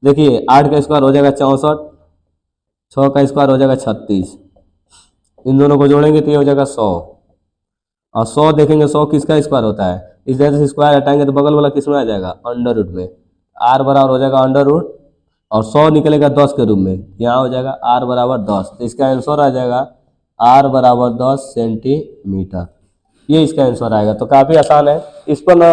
देखिए 8 का स्क्वायर हो जाएगा 64, 6 का स्क्वायर हो जाएगा 36, इन दोनों को जोड़ेंगे तो ये हो जाएगा 100, और 100 देखेंगे 100 किसका स्क्वायर होता है, इस तरह से स्क्वायर हटाएंगे तो बगल वाला किस में आ जाएगा, अंडर रूट में, R बराबर हो जाएगा अंडर रूट, और 100 निकलेगा 10 के रूप में, यहाँ हो जाएगा R बराबर 10, तो इसका आंसर आ जाएगा R बराबर 10 सेंटीमीटर, ये इसका आंसर आएगा। तो काफी आसान है। इस पर ना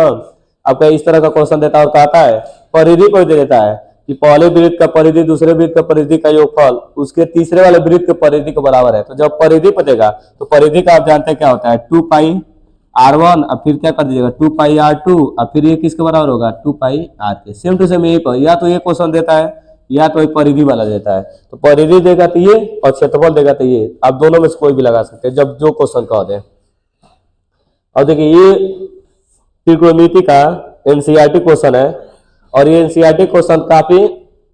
आपका इस तरह का क्वेश्चन देता है और कहता है परिधि को दे देता है कि पहले वृत्त का परिधि दूसरे वृत्त का परिधि का योगफल उसके तीसरे वाले वृत्त के परिधि के बराबर है। तो जब परिधि पतेगा तो परिधि का आप जानते हैं क्या होता है, 2 पाई R1, अब फिर क्या कर दीजिएगा 2 पाई R2, अब फिर ये किसके बराबर होगा 2 पाई R के। सेम टू सेम यही पर या तो ये क्वेश्चन देता है या तो एक परिधि वाला देता है, तो परिधि देगा तो ये और क्षेत्रफल देगा तो ये, आप दोनों में से कोई भी लगा सकते हैं जब जो क्वेश्चन कह दे। और देखिए ये त्रिकोणमिति का एनसीईआरटी क्वेश्चन है, और ये एनसीईआरटी क्वेश्चन काफी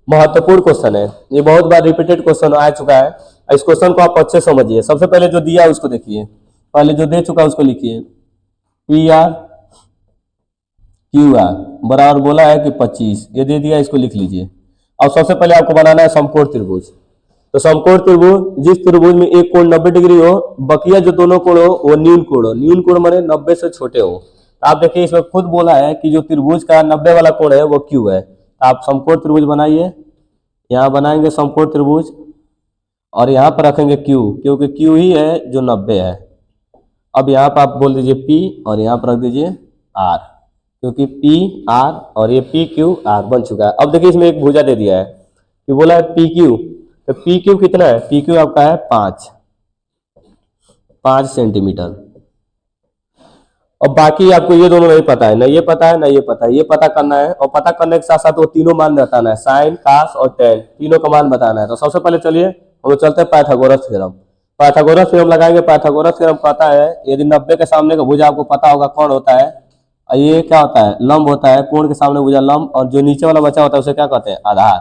महत्वपूर्ण क्वेश्चन है, ये बहुत बार रिपीटेड क्वेश्चन आ चुका है। इस क्वेश्चन को आप अच्छे समझिए। सबसे पहले जो दिया उसको देखिए, पहले जो दे चुका उसको लिखिए, PR QR बराबर बोला है कि 25, ये दे दिया, इसको लिख लीजिए। अब सबसे पहले आपको बनाना है समकोण त्रिभुज। तो समकोण त्रिभुज जिस त्रिभुज में एक कोण 90 डिग्री हो, बकिया जो दोनों कोण हो वो न्यून कोण हो, न्यून कोण माने 90 से छोटे हो। आप देखिए इसमें खुद बोला है कि जो त्रिभुज का 90 वाला कोण है वो Q है। आप समकोण त्रिभुज बनाइए, यहाँ बनाएंगे समकोण त्रिभुज और यहाँ पर रखेंगे Q, क्योंकि Q ही है जो 90 है। अब यहाँ पर आप बोल दीजिए P और यहाँ पर रख दीजिए R, क्योंकि PR और ये PQR बन चुका है। अब देखिए इसमें एक भुजा दे दिया है कि बोला है PQ, तो PQ कितना है, PQ आपका है 5 सेंटीमीटर। और बाकी आपको ये दोनों नहीं पता है, ना ये पता है ना ये पता है, ये पता करना है। और पता करने के साथ साथ वो तीनों मान बताना है, साइन कास और टेन, तीनों का मान बताना है। तो सबसे पहले चलिए हम चलते हैं पाइथागोरस थ्योरम। पाइथागोरस थ्योरम लगाएंगे। पाइथागोरस थ्योरम कहता है यदि 90 के सामने का भुजा आपको पता होगा कौन होता है, ये क्या होता है, लंब होता है। कोण के सामने भुजा लंब, और जो नीचे वाला बचा होता है उसे क्या कहते हैं, आधार,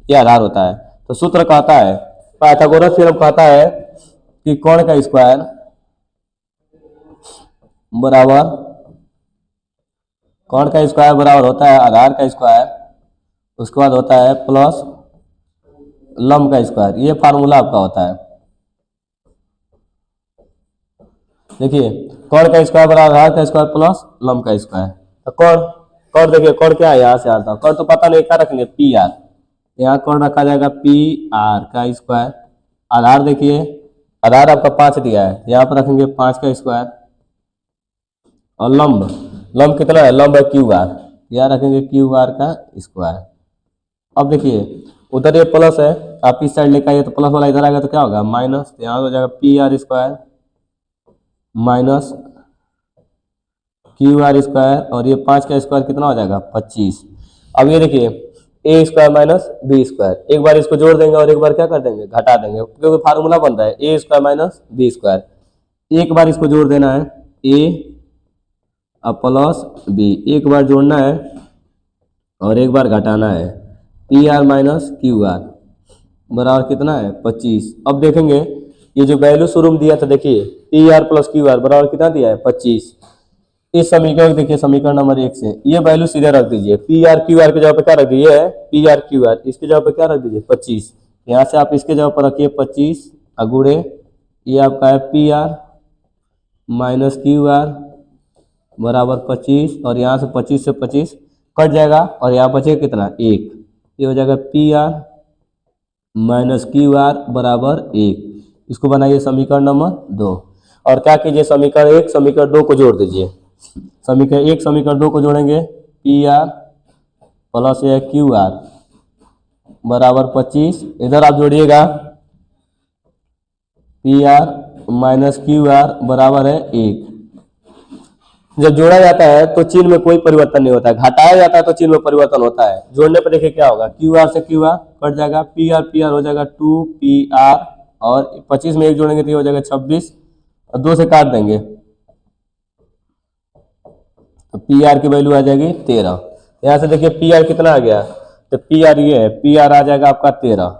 ये आधार होता है। तो सूत्र कहता है, पाइथागोरस थ्योरम कहता है कि कोण का स्क्वायर बराबर, कोण का स्क्वायर बराबर होता है आधार का स्क्वायर, उसके बाद होता है प्लस लंब का स्क्वायर। ये फार्मूला आपका होता है। देखिए कोण का स्क्वायर बराबर आधार का स्क्वायर प्लस लंब का स्क्वायर। तो कोण देखिए कोण क्या है, यहाँ से आता है कोण, तो पता नहीं क्या रखेंगे PR, यहाँ कोण रखा जाएगा PR का स्क्वायर। आधार देखिए, आधार आपका 5 दिया है, यहाँ पर रखेंगे 5 का स्क्वायर। और लंब कितना है, लंब है QR, यहाँ रखेंगे QR का स्क्वायर। अब देखिए उधर ये प्लस है, आप इस साइड लेकर आइए तो प्लस वाला इधर आएगा तो क्या होगा माइनस, तो यहाँ हो जाएगा PR square minus QR square, और ये 5 का स्क्वायर कितना हो जाएगा 25। अब ये देखिए A square minus B square, एक बार इसको जोड़ देंगे और एक बार क्या कर देंगे घटा देंगे, क्योंकि फार्मूला बन रहा है A square minus B square. एक बार इसको जोड़ देना है A अब प्लस B, एक बार जोड़ना है और एक बार घटाना है, PR माइनस QR बराबर कितना है 25। अब देखेंगे ये जो वैल्यू शुरू में दिया था, देखिए PR प्लस QR बराबर कितना दिया है 25। इस समीकरण देखिए समीकरण नंबर 1 से ये वैल्यू सीधे रख दीजिए, PR QR के जगह पे क्या रख दीजिए है PR QR, इसके जगह पे क्या रख दीजिए 25। यहाँ से आप इसके जगह पर रखिए 25 अगुड़े ये आपका है PR माइनस QR बराबर 25, और यहाँ से 25 से 25 कट जाएगा और यहाँ बचेगा कितना 1, ये हो जाएगा PR माइनस QR बराबर 1। इसको बनाइए समीकरण नंबर 2, और क्या कीजिए समीकरण 1 समीकरण 2 को जोड़ दीजिए। समीकरण 1 समीकरण 2 को जोड़ेंगे PR प्लस QR बराबर 25, इधर आप जोड़िएगा PR माइनस QR बराबर है 1। जब जोड़ा जाता है तो चिन्ह में कोई परिवर्तन नहीं होता है, घटाया जाता है तो चिन्ह में परिवर्तन होता है। जोड़ने पर देखिए क्या होगा QR से QR कट जाएगा, पी आर हो जाएगा 2 PR, और 25 में 1 जोड़ेंगे तो ये हो जाएगा 26, और 2 से काट देंगे तो पी आर की वैल्यू आ जाएगी 13। यहाँ से देखिए पी आर कितना आ गया, तो पी आर ये है, पी आर आ जाएगा आपका 13,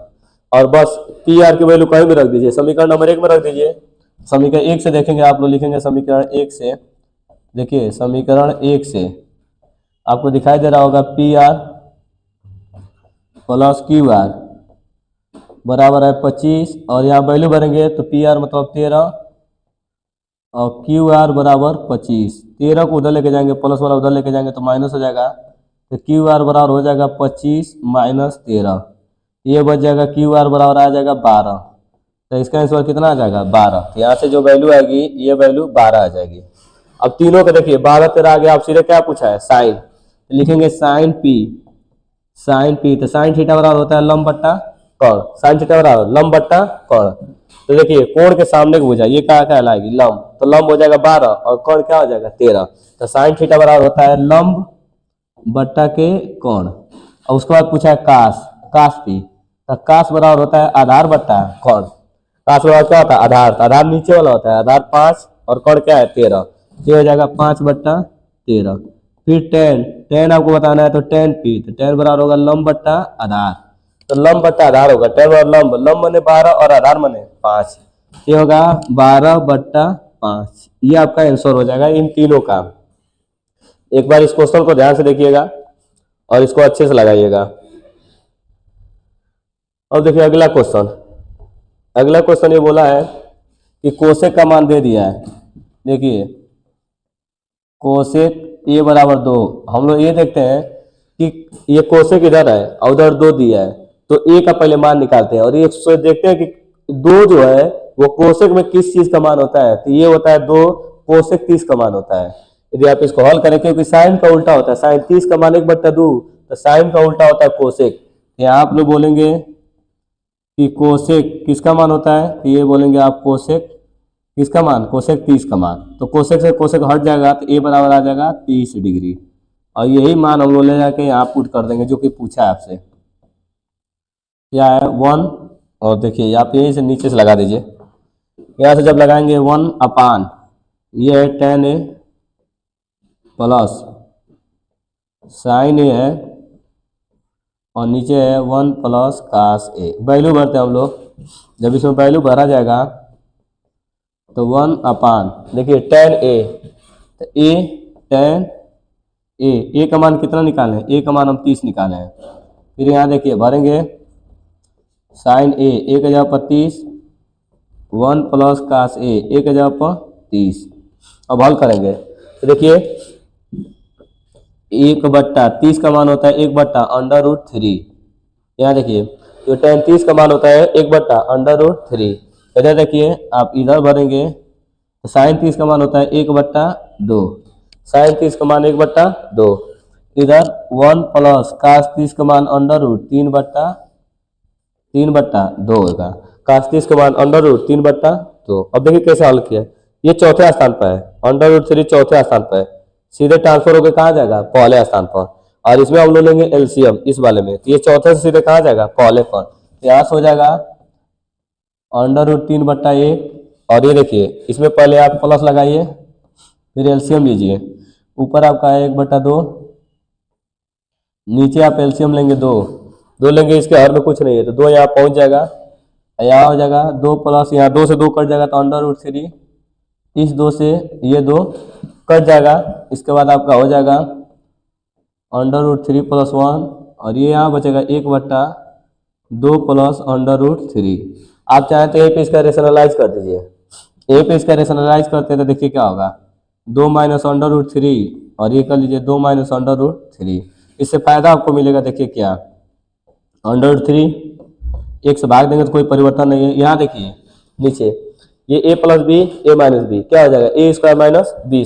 और बस पी आर की वैल्यू कहीं भी रख दीजिए, समीकरण नंबर 1 में रख दीजिए। समीकरण 1 से देखेंगे, आप लोग लिखेंगे समीकरण 1 से, देखिए समीकरण 1 से आपको दिखाई दे रहा होगा P R plus Q R बराबर है 25, और यहाँ वैल्यू भरेंगे तो पी आर मतलब 13 और क्यू आर बराबर 25। 13 को उधर लेके जाएंगे, प्लस वाला उधर लेके जाएंगे तो माइनस हो जाएगा, तो क्यू आर बराबर हो जाएगा 25 माइनस 13, ये बच जाएगा क्यू आर बराबर आ जाएगा 12। तो इसका आंसर कितना आ जाएगा 12। तो यहाँ से जो वैल्यू आएगी ये वैल्यू 12 आ जाएगी। अब तीनों को देखिए 12 13 आ गया, आप सीधे क्या पूछा है साइन, तो लिखेंगे साइन पी, साइन पी, तो साइन थीटा बराबर होता है लंब बट्टा कोण, साइन थीटा बराबर लंब बट्टा कोण। तो देखिए कोण के सामने को बुझा, ये क्या कहलाएगी लंब, तो लंब हो जाएगा 12 और कोण क्या हो जाएगा 13। तो साइन थीटा बराबर होता है लंब बट्टा के कोण। और उसके बाद पूछा है कास, कास पी, तो कास बराबर होता है आधार बट्टा कोण। कास बराबर क्या होता है आधार, तो आधार नीचे वाला होता है, आधार 5 और कोण क्या है 13, ये हो जाएगा 5/13। फिर टेन, टेन आपको बताना है तो टेन पी, तो टेन बराबर होगा लंब बट्टा आधार, तो लंब बट्टा आधार होगा, टेन बराबर लंब, लंब बने 12 और आधार बने 5, ये होगा 12/5। ये आपका आंसर हो जाएगा इन तीनों का। एक बार इस क्वेश्चन को ध्यान से देखिएगा और इसको अच्छे से लगाइएगा। अब देखिए अगला क्वेश्चन, अगला क्वेश्चन ये बोला है कि कोसेक का मान दे दिया है। देखिए कोसेक ए बराबर 2, हम लोग ये देखते हैं कि ये कोसेक इधर है और उधर 2 दिया है, तो ए का पहले मान निकालते हैं और ये देखते हैं कि 2 जो है वो कोसेक में किस चीज का मान होता है, तो ये होता है 2 कोसेक 30 का मान होता है। यदि आप इसको हल करें, क्योंकि साइन का उल्टा होता है, साइन 30 का मान 1/2, तो साइन का उल्टा होता है कोसेक। यहाँ आप लोग बोलेंगे कि कोसेक किसका मान होता है, तो ये बोलेंगे आप कोसेक किसका मान, कोसेक 30 का मान। तो कोसेक से कोसेक हट जाएगा तो ए बराबर आ जाएगा 30 डिग्री, और यही मान हम लोग ले जाके यहाँ पुट कर देंगे जो कि पूछा है आपसे। क्या है 1, और देखिए आप यहीं से नीचे से लगा दीजिए, यहाँ से जब लगाएंगे 1/, ये है tan A प्लस साइन ए है, और नीचे है 1 प्लस कास ए। वैल्यू भरते हैं हम लोग, जब इसमें वैल्यू भरा जाएगा तो 1/, देखिए tan A, तो A tan A का मान कितना निकालें, A का मान हम 30 निकाले हैं। फिर यहाँ देखिए भरेंगे साइन ए की जगह पर 30, 1 प्लस कास ए की जगह पर 30। अब हल करेंगे तो देखिए 1/30 का मान होता है 1/√3। यहाँ देखिए तो tan 30 का मान होता है 1/√3। इधर देखिए आप इधर भरेंगे तो साइन 30 का मान होता है 1/2, साइन 30 का मान 1/2, इधर 1 प्लस कास 30 का मान √3/2 होगा, कास 30 का मान √3/2। अब देखिए कैसे हल किया, ये चौथे स्थान पर है, √3 चौथे स्थान पर है, सीधे ट्रांसफर होकर कहाँ जाएगा पहले स्थान पर, और इसमें हम लोग लेंगे एलसीएम इस वाले में, तो ये चौथे से सीधे कहाँ जाएगा पहले पर, यहाँ से हो जाएगा √3/1। और ये देखिए इसमें पहले आप प्लस लगाइए, फिर एलसीएम लीजिए, ऊपर आपका है 1/2, नीचे आप एलसीएम लेंगे 2 लेंगे, इसके हर में कुछ नहीं है तो 2 यहाँ पहुँच जाएगा, यहाँ हो जाएगा 2 प्लस, यहाँ 2 से 2 कट जाएगा तो √3, इस 2 से ये 2 कट जाएगा, इसके बाद आपका हो जाएगा √3 + 1, और ये यहाँ बचेगा 1/2 प्लस √3। आप चाहें तो यहीं पे इसका रेशनलाइज कर दीजिए, यहीं पे इसका रेशनलाइज करते हैं तो देखिए क्या होगा 2 - √3, और ये कर लीजिए 2 - √3। इससे फायदा आपको मिलेगा, देखिए क्या √3 1 से भाग देंगे तो कोई परिवर्तन नहीं है। यहाँ देखिए नीचे ये a + b a - b क्या हो जाएगा a² - b²,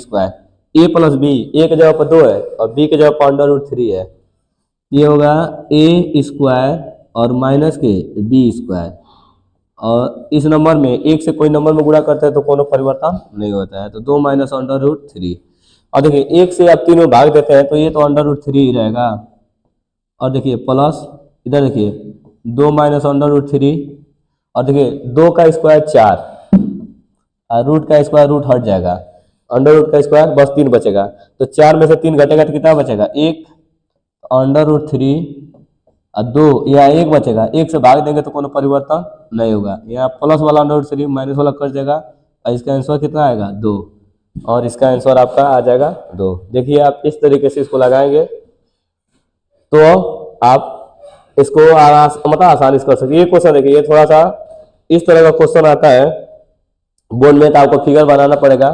a + b a की जगह पर 2 है और b की जगह पर √3 है, ये होगा a² और माइनस के b², और इस नंबर में 1 से कोई नंबर में गुणा करते हैं तो कोनो परिवर्तन नहीं होता है, तो 2 - √3। और देखिए 1 से आप 3 में भाग देते हैं तो ये तो √3 ही रहेगा, और देखिए प्लस इधर देखिए 2 माइनस अंडर रूट 3, और देखिए 2 का स्क्वायर 4, और रूट का स्क्वायर रूट हट जाएगा, अंडर रूट का स्क्वायर बस 3 बचेगा, तो 4 में से 3 घटेगा तो कितना बचेगा 1, अंडर रूट 3 और 2 यहाँ 1 बचेगा, 1 से भाग देंगे तो कोनो परिवर्तन नहीं होगा, यहाँ प्लस वाला अंडर रूट 3 माइनस वाला कट जाएगा, और इसका आंसर कितना आएगा 2, और इसका आंसर आपका आ जाएगा 2। देखिए आप इस तरीके से इसको लगाएंगे तो आप इसको मतलब आसानी से कर सकते। ये क्वेश्चन देखिए, ये थोड़ा सा इस तरह का क्वेश्चन आता है बोर्ड में, तो आपको फिगर बनाना पड़ेगा।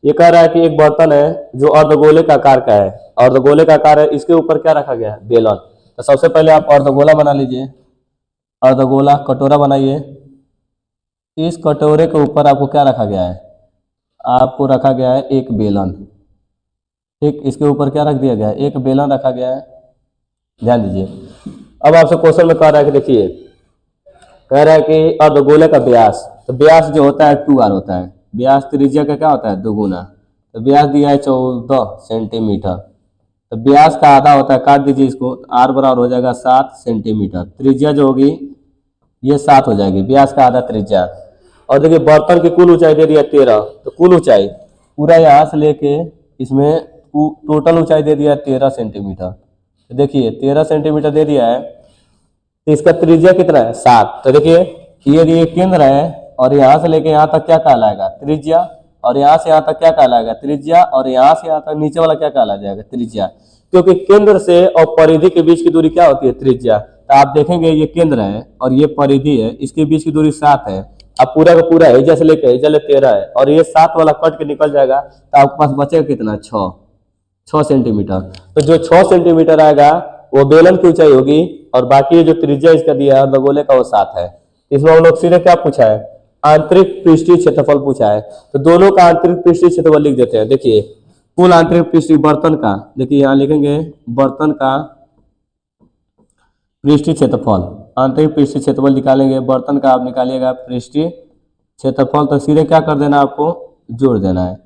ये कह रहा है कि एक बर्तन है जो अर्धगोले का आकार का है, अर्धगोले का आकार है, इसके ऊपर क्या रखा गया है बेलन। तो सबसे पहले आप अर्धगोला बना लीजिए, अर्धगोला कटोरा बनाइए, इस कटोरे के ऊपर आपको क्या रखा गया है, आपको रखा गया है एक बेलन, ठीक, इसके ऊपर क्या रख दिया गया है, एक बेलन रखा गया है, ध्यान दीजिए। अब आपसे क्वेश्चन में कह रहा है कि देखिए, कह रहा है कि अर्धगोले का व्यास, तो व्यास जो होता है 2r होता है, व्यास त्रिज्या का क्या होता है 2 गुना, तो व्यास दिया है 14 सेंटीमीटर, तो व्यास का आधा होता है, काट दीजिए इसको, r बराबर हो जाएगा 7 सेंटीमीटर, त्रिज्या जो होगी ये 7 हो जाएगी, व्यास का आधा त्रिज्या। और देखिए बर्तन की कुल ऊंचाई दे दिया 13, तो कुल ऊंचाई पूरा यहाँ से लेके इसमें टोटल ऊंचाई दे दिया 13 सेंटीमीटर, तो देखिए 13 सेंटीमीटर दे दिया है, तो इसका त्रिज्या कितना है 7। तो देखिए ये केंद्र है, और यहाँ से लेके यहाँ तक क्या कहलाएगा त्रिज्या, और यहाँ से यहाँ तक क्या कहलाएगा त्रिज्या, और यहाँ से यहाँ तक नीचे वाला क्या कहला जाएगा त्रिज्या, क्योंकि केंद्र से और परिधि के बीच की दूरी क्या होती है त्रिज्या। तो आप देखेंगे ये केंद्र है और ये परिधि है, इसके बीच की दूरी 7 है, अब पूरा का पूरा है जैसे लेके जले 13 है, और ये 7 वाला कट के निकल जाएगा, तो आपके पास बचेगा कितना 6 सेंटीमीटर। तो जो 6 सेंटीमीटर आएगा वो बेलन की ऊंचाई होगी, और बाकी जो त्रिज्या इसका दिया है अर्धगोले का वो 7 है। इसमें हम लोग सीधे क्या पूछा है, आंतरिक पृष्ठीय क्षेत्रफल पूछा है, तो दोनों का आंतरिक पृष्ठीय क्षेत्रफल लिख देते हैं। देखिए कुल आंतरिक पृष्ठीय बर्तन का, देखिए यहाँ लिखेंगे बर्तन का पृष्ठीय क्षेत्रफल, आंतरिक पृष्ठीय क्षेत्रफल निकालेंगे, बर्तन का आप निकालिएगा पृष्ठीय क्षेत्रफल, तो सीधे क्या कर देना आपको जोड़ देना है,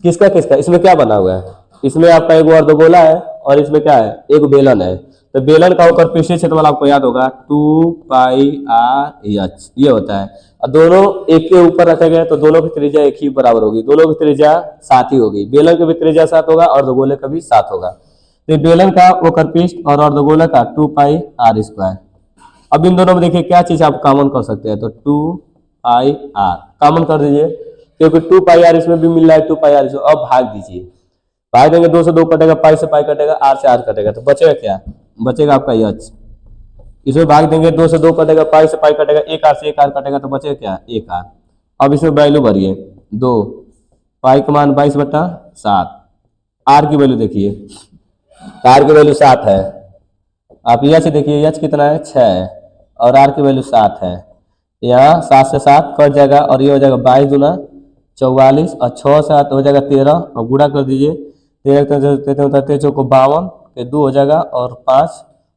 किसका किसका, इसमें क्या बना हुआ है, इसमें आपका एक अर्धगोला है और इसमें क्या है एक बेलन है, तो बेलन का ऊपर पृष्ठीय क्षेत्रफल आपको याद होगा 2πr/h ये होता है, और दोनों एक के ऊपर रखे गए तो दोनों की त्रिज्या एक ही बराबर होगी, दोनों की त्रिज्या 7 ही होगी, बेलन की भी त्रिज्या 7 होगा और अर्धगोले का भी 7 होगा। तो बेलन का वक्र पृष्ठ और अर्धगोले का 2πr²। अब इन दोनों में देखिए क्या चीज आप कॉमन कर सकते हैं, तो 2πr कॉमन कर दीजिए, क्योंकि 2πr इसमें भी मिल रहा है 2πr इसमें, अब भाग दीजिए, भाग देंगे 2 से 2 कटेगा, पाई से पाई कटेगा, r से r कटेगा, तो बचेगा क्या, बचेगा आपका h। इसमें भाग देंगे 2 से 2 कटेगा, पाई से पाई कटेगा, 1r से 1r कटेगा, तो बचेगा क्या 1r। अब इसमें वैल्यू भरिए 2, पाई का मान 22/7, r की वैल्यू देखिए, r की वैल्यू 7 है, आप h देखिए h कितना है 6 है, और r की वैल्यू 7 है, यहाँ 7 से 7 कट जाएगा, और ये हो जाएगा 22 दूना 44, और 6 से 7 हो जाएगा 13, और गुणा कर दीजिए, 13 चौको 52 के 2 हो जाएगा, और 5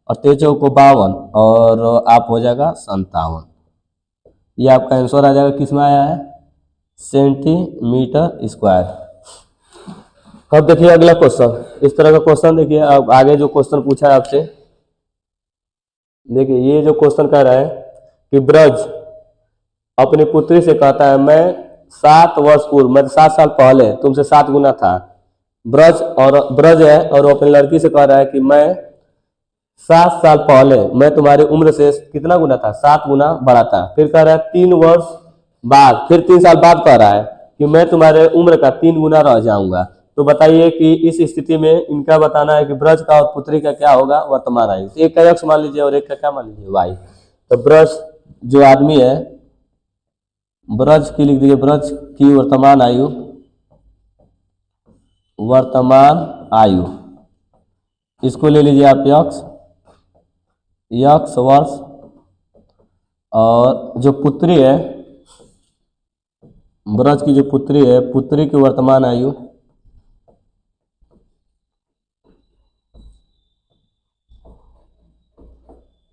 और 13 चौको 52, और आप हो जाएगा 57। ये आपका आंसर आ जाएगा, किस में आया है सेंटीमीटर स्क्वायर। अब देखिए अगला क्वेश्चन, इस तरह का क्वेश्चन देखिए, अब आगे जो क्वेश्चन पूछा है आपसे, देखिए ये जो क्वेश्चन कह रहा है कि ब्रज अपनी पुत्री से कहता है मैं 7 वर्ष पूर्व, मतलब 7 साल पहले तुमसे 7 गुना था। ब्रज है और वो अपनी लड़की से कह रहा है कि मैं 7 साल पहले मैं तुम्हारी उम्र से कितना गुना था 7 गुना बड़ा था। फिर कह रहा है 3 वर्ष बाद, फिर 3 साल बाद कह रहा है कि मैं तुम्हारे उम्र का 3 गुना रह जाऊंगा। तो बताइए कि इस स्थिति में इनका बताना है कि ब्रज का और पुत्री का क्या होगा वर्तमान आयु। एक का x मान लीजिए और एक का क्या मान लीजिए y। तो ब्रज जो आदमी है, ब्रज की लिख दीजिए, ब्रज की वर्तमान आयु, वर्तमान आयु इसको ले लीजिए आप x वर्ष, और जो पुत्री है, ब्रज की जो पुत्री है, पुत्री की वर्तमान आयु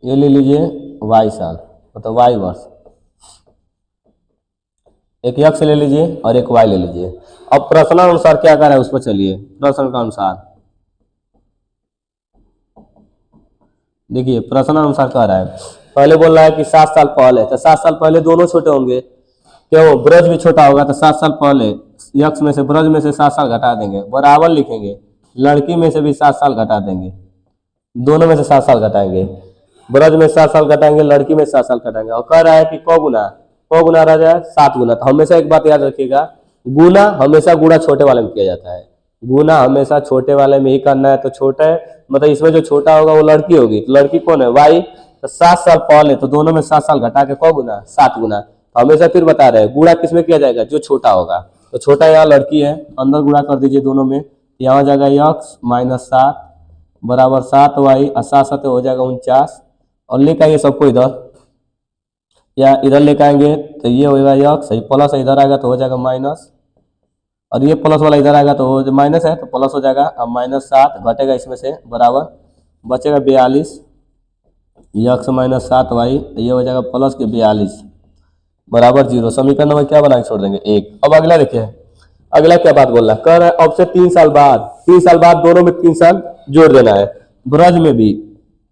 ये ले लीजिए y साल, मतलब y वर्ष। एक x ले लीजिए और एक y ले लीजिए। अब प्रश्नानुसार क्या कर रहा है उस पर चलिए। प्रश्न का अनुसार देखिए प्रश्नानुसार कह रहा है, पहले बोल रहा है कि 7 साल पहले, तो 7 साल पहले दोनों छोटे होंगे, क्यों ब्रज भी छोटा होगा, तो 7 साल पहले यक्स में से ब्रज में से 7 साल घटा देंगे, बराबर लिखेंगे, लड़की में से भी 7 साल घटा देंगे, दोनों में से 7 साल घटाएंगे, ब्रज में 7 साल घटाएंगे, लड़की में 7 साल घटाएंगे। और कह रहा है कि क गुना रह जाए 7 गुना। तो हमेशा एक बात याद रखिएगा, गुना हमेशा गुणा छोटे वाले में किया जाता है, गुना हमेशा छोटे वाले में ही करना है। तो छोटा है मतलब इसमें जो छोटा होगा वो लड़की होगी, तो लड़की कौन है, वाई। तो 7 साल पहले, तो दोनों में 7 साल घटा के क गुना 7 गुना। तो हमेशा फिर बता रहे हैं गुणा किस में किया जाएगा, जो छोटा होगा। तो छोटा यहाँ लड़की है, अंदर गुणा कर दीजिए दोनों में, यहाँ हो जाएगा यक्स माइनस 7 बराबर 7y, और 7 7 हो जाएगा 49। और लेकर आइए सबको इधर, या इधर लेकर आएंगे तो ये होगा यक्स, प्लस इधर आएगा तो हो जाएगा माइनस, और ये प्लस वाला इधर आएगा तो माइनस है तो प्लस हो जाएगा। अब माइनस 7 घटेगा इसमें से, बराबर बचेगा 42, यक्स माइनस 7y, ये हो जाएगा प्लस के 42 बराबर 0। समीकरण नंबर क्या बना के छोड़ देंगे 1। अब अगला देखिए, अगला क्या बात बोल रहा है, कह रहा है अब से 3 साल बाद, 3 साल बाद दोनों में 3 साल जोड़ देना है। ब्रज में भी,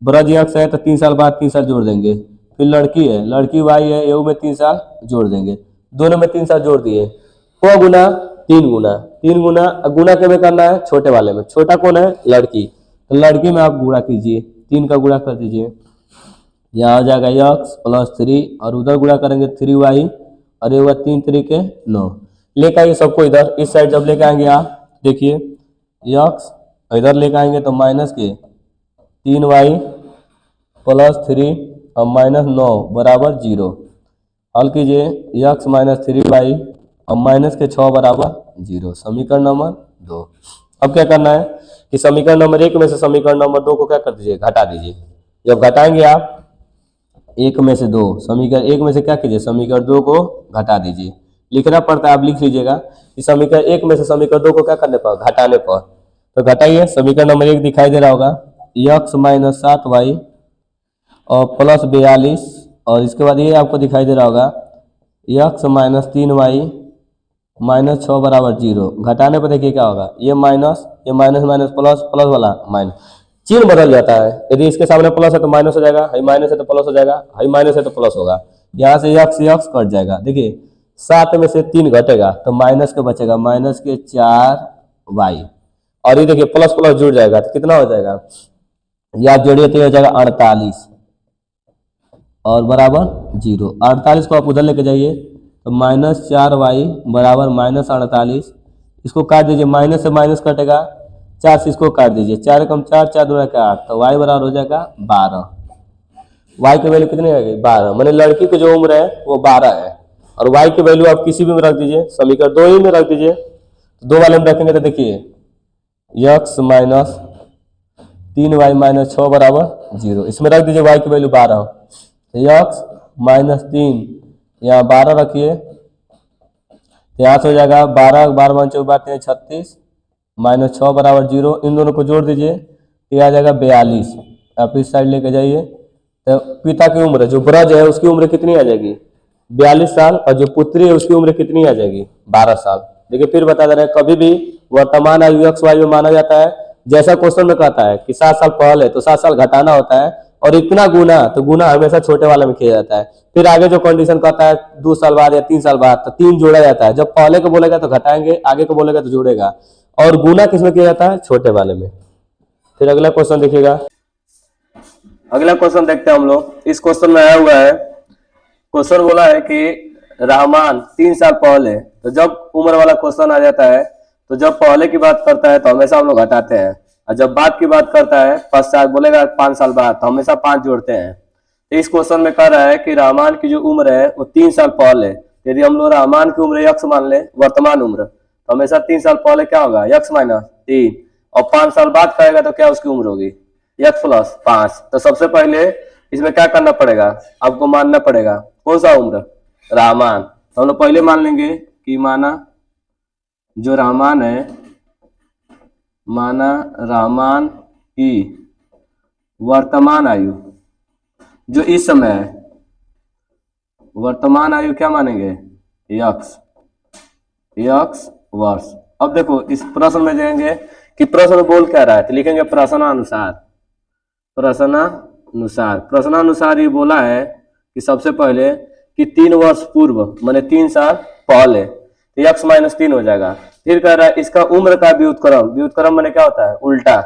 ब्रज यक्स है तो 3 साल बाद 3 साल जोड़ देंगे। फिर लड़की है, लड़की वाई है, एऊ में 3 साल जोड़ देंगे, दोनों में 3 साल जोड़ दिए। को गुना 3 गुना, 3 गुना, गुना के में करना है छोटे वाले में, छोटा कौन है, लड़की। तो लड़की में आप गुणा कीजिए, 3 का गुणा कर दीजिए, यहाँ आ जाएगा यक्स प्लस 3, और उधर गुणा करेंगे 3y, और ये हुआ 3 3 के 9। लेकर आइए सबको इधर, इस साइड जब लेकर आएंगे आप देखिए यक्स, इधर लेकर आएंगे तो माइनस के 3y प्लस 3 और माइनस 9 बराबर 0। हल कीजिए, यक्स माइनस 3y और माइनस के 6 बराबर 0। समीकरण नंबर 2। अब क्या करना है कि समीकरण नंबर 1 में से समीकरण नंबर 2 को क्या कर दीजिए, घटा दीजिए। जब घटाएंगे आप 1 में से 2, समीकरण 1 में से क्या कीजिए, समीकरण 2 को घटा दीजिए। लिखना पड़ता है, आप लिख लीजिएगा कि समीकरण 1 में से समीकरण 2 को क्या करने पर, घटाने पर। तो घटाइए, समीकरण नंबर 1 दिखाई दे रहा होगा, यक्स माइनस 7y और प्लस 42, और इसके बाद ये आपको दिखाई दे रहा होगा यक्स माइनस 3y माइनस 6 बराबर 0। घटाने पर देखिए क्या होगा, ये माइनस माइनस प्लस, प्लस वाला माइनस, चिन्ह बदल जाता है। यदि इसके सामने प्लस है तो माइनस हो जाएगा, हाई माइनस है तो प्लस हो जाएगा, हाई माइनस है तो प्लस होगा। यहाँ से यक्स यक्स कट जाएगा, देखिए 7 में से 3 घटेगा तो माइनस के बचेगा, माइनस के 4y, और ये देखिए प्लस प्लस जुड़ जाएगा तो कितना हो जाएगा, या जोड़िए तो हो जाएगा 48 और बराबर 0। 48 को आप उधर लेके जाइए तो माइनस 4y बराबर माइनस 48, इसको काट दीजिए, माइनस से माइनस कटेगा, 4 से इसको काट दीजिए, 4 कम 4, 4 दूना का 8, तो y बराबर हो जाएगा 12। y की वैल्यू कितनी आ गई, 12, मैंने लड़की की जो उम्र है वो 12 है, और y की वैल्यू आप किसी भी में रख दीजिए, समीकरण 2 ही में रख दीजिए। तो 2 वाले में रखेंगे तो देखिए यक्स माइनस 3y माइनस 6 बराबर 0, इसमें रख दीजिए y की वैल्यू 12, यक्स माइनस 3 यहाँ 12 रखिए, तो यहाँ से हो जाएगा 12 12 5 4 36 माइनस 6 बराबर 0। इन दोनों को जोड़ दीजिए, ये आ जाएगा 42। आप इस साइड लेके जाइए, तो पिता की उम्र जो ब्रज है उसकी उम्र कितनी आ जाएगी, 42 साल, और जो पुत्री है उसकी उम्र कितनी आ जाएगी, 12 साल। देखिए फिर बता दे रहे हैं, कभी भी वर्तमान आयु एक्स वाई में माना जाता है, जैसा क्वेश्चन में कहता है कि 7 साल पहले तो 7 साल घटाना होता है, और इतना गुना, तो गुना हमेशा छोटे वाले में किया जाता है। फिर आगे जो कंडीशन कहता है 2 साल बाद या 3 साल बाद, तो 3 जोड़ा जाता है, जब पहले को बोलेगा तो घटाएंगे, आगे को बोलेगा तो जोड़ेगा, और गुना किसमें किया जाता है, छोटे वाले में। फिर अगला क्वेश्चन देखिएगा, अगला क्वेश्चन देखते हैं हम लोग। इस क्वेश्चन में आया हुआ है, क्वेश्चन बोला है कि रहमान 3 साल पहले, तो जब उम्र वाला क्वेश्चन आ जाता है तो जब पहले की बात करता है तो हमेशा हम लोग घटाते हैं, और जब बाद की बात करता है पश्चात बोलेगा 5 साल बाद तो हमेशा 5 जोड़ते हैं। तो इस क्वेश्चन में कह रहा है कि रहमान की जो उम्र है वो 3 साल पहले, यदि हम लोग रहमान की उम्र यक्स मान ले, वर्तमान उम्र, तो हमेशा 3 साल पहले क्या होगा, यक्स माइनस 3, और 5 साल बाद करेगा तो क्या उसकी उम्र होगी, यक्स प्लस 5। तो सबसे पहले इसमें क्या करना पड़ेगा, आपको मानना पड़ेगा कौन सा उम्र, रहमान। तो हम लोग पहले मान लेंगे कि माना जो रहमान है, माना रहमान की वर्तमान आयु जो इस समय है, वर्तमान आयु क्या मानेंगे, यक्स, यक्स वर्ष। अब देखो इस प्रश्न में देंगे कि प्रश्न बोल क्या रहा है, तो लिखेंगे प्रश्नानुसार, प्रश्नानुसार, प्रश्नानुसार ये बोला है कि सबसे पहले कि 3 वर्ष पूर्व माने 3 साल पहले, तो x माइनस 3 हो जाएगा। फिर कह रहा है इसका उम्र का व्युत्क्रम, व्युत्क्रम माने क्या होता है? उल्टा,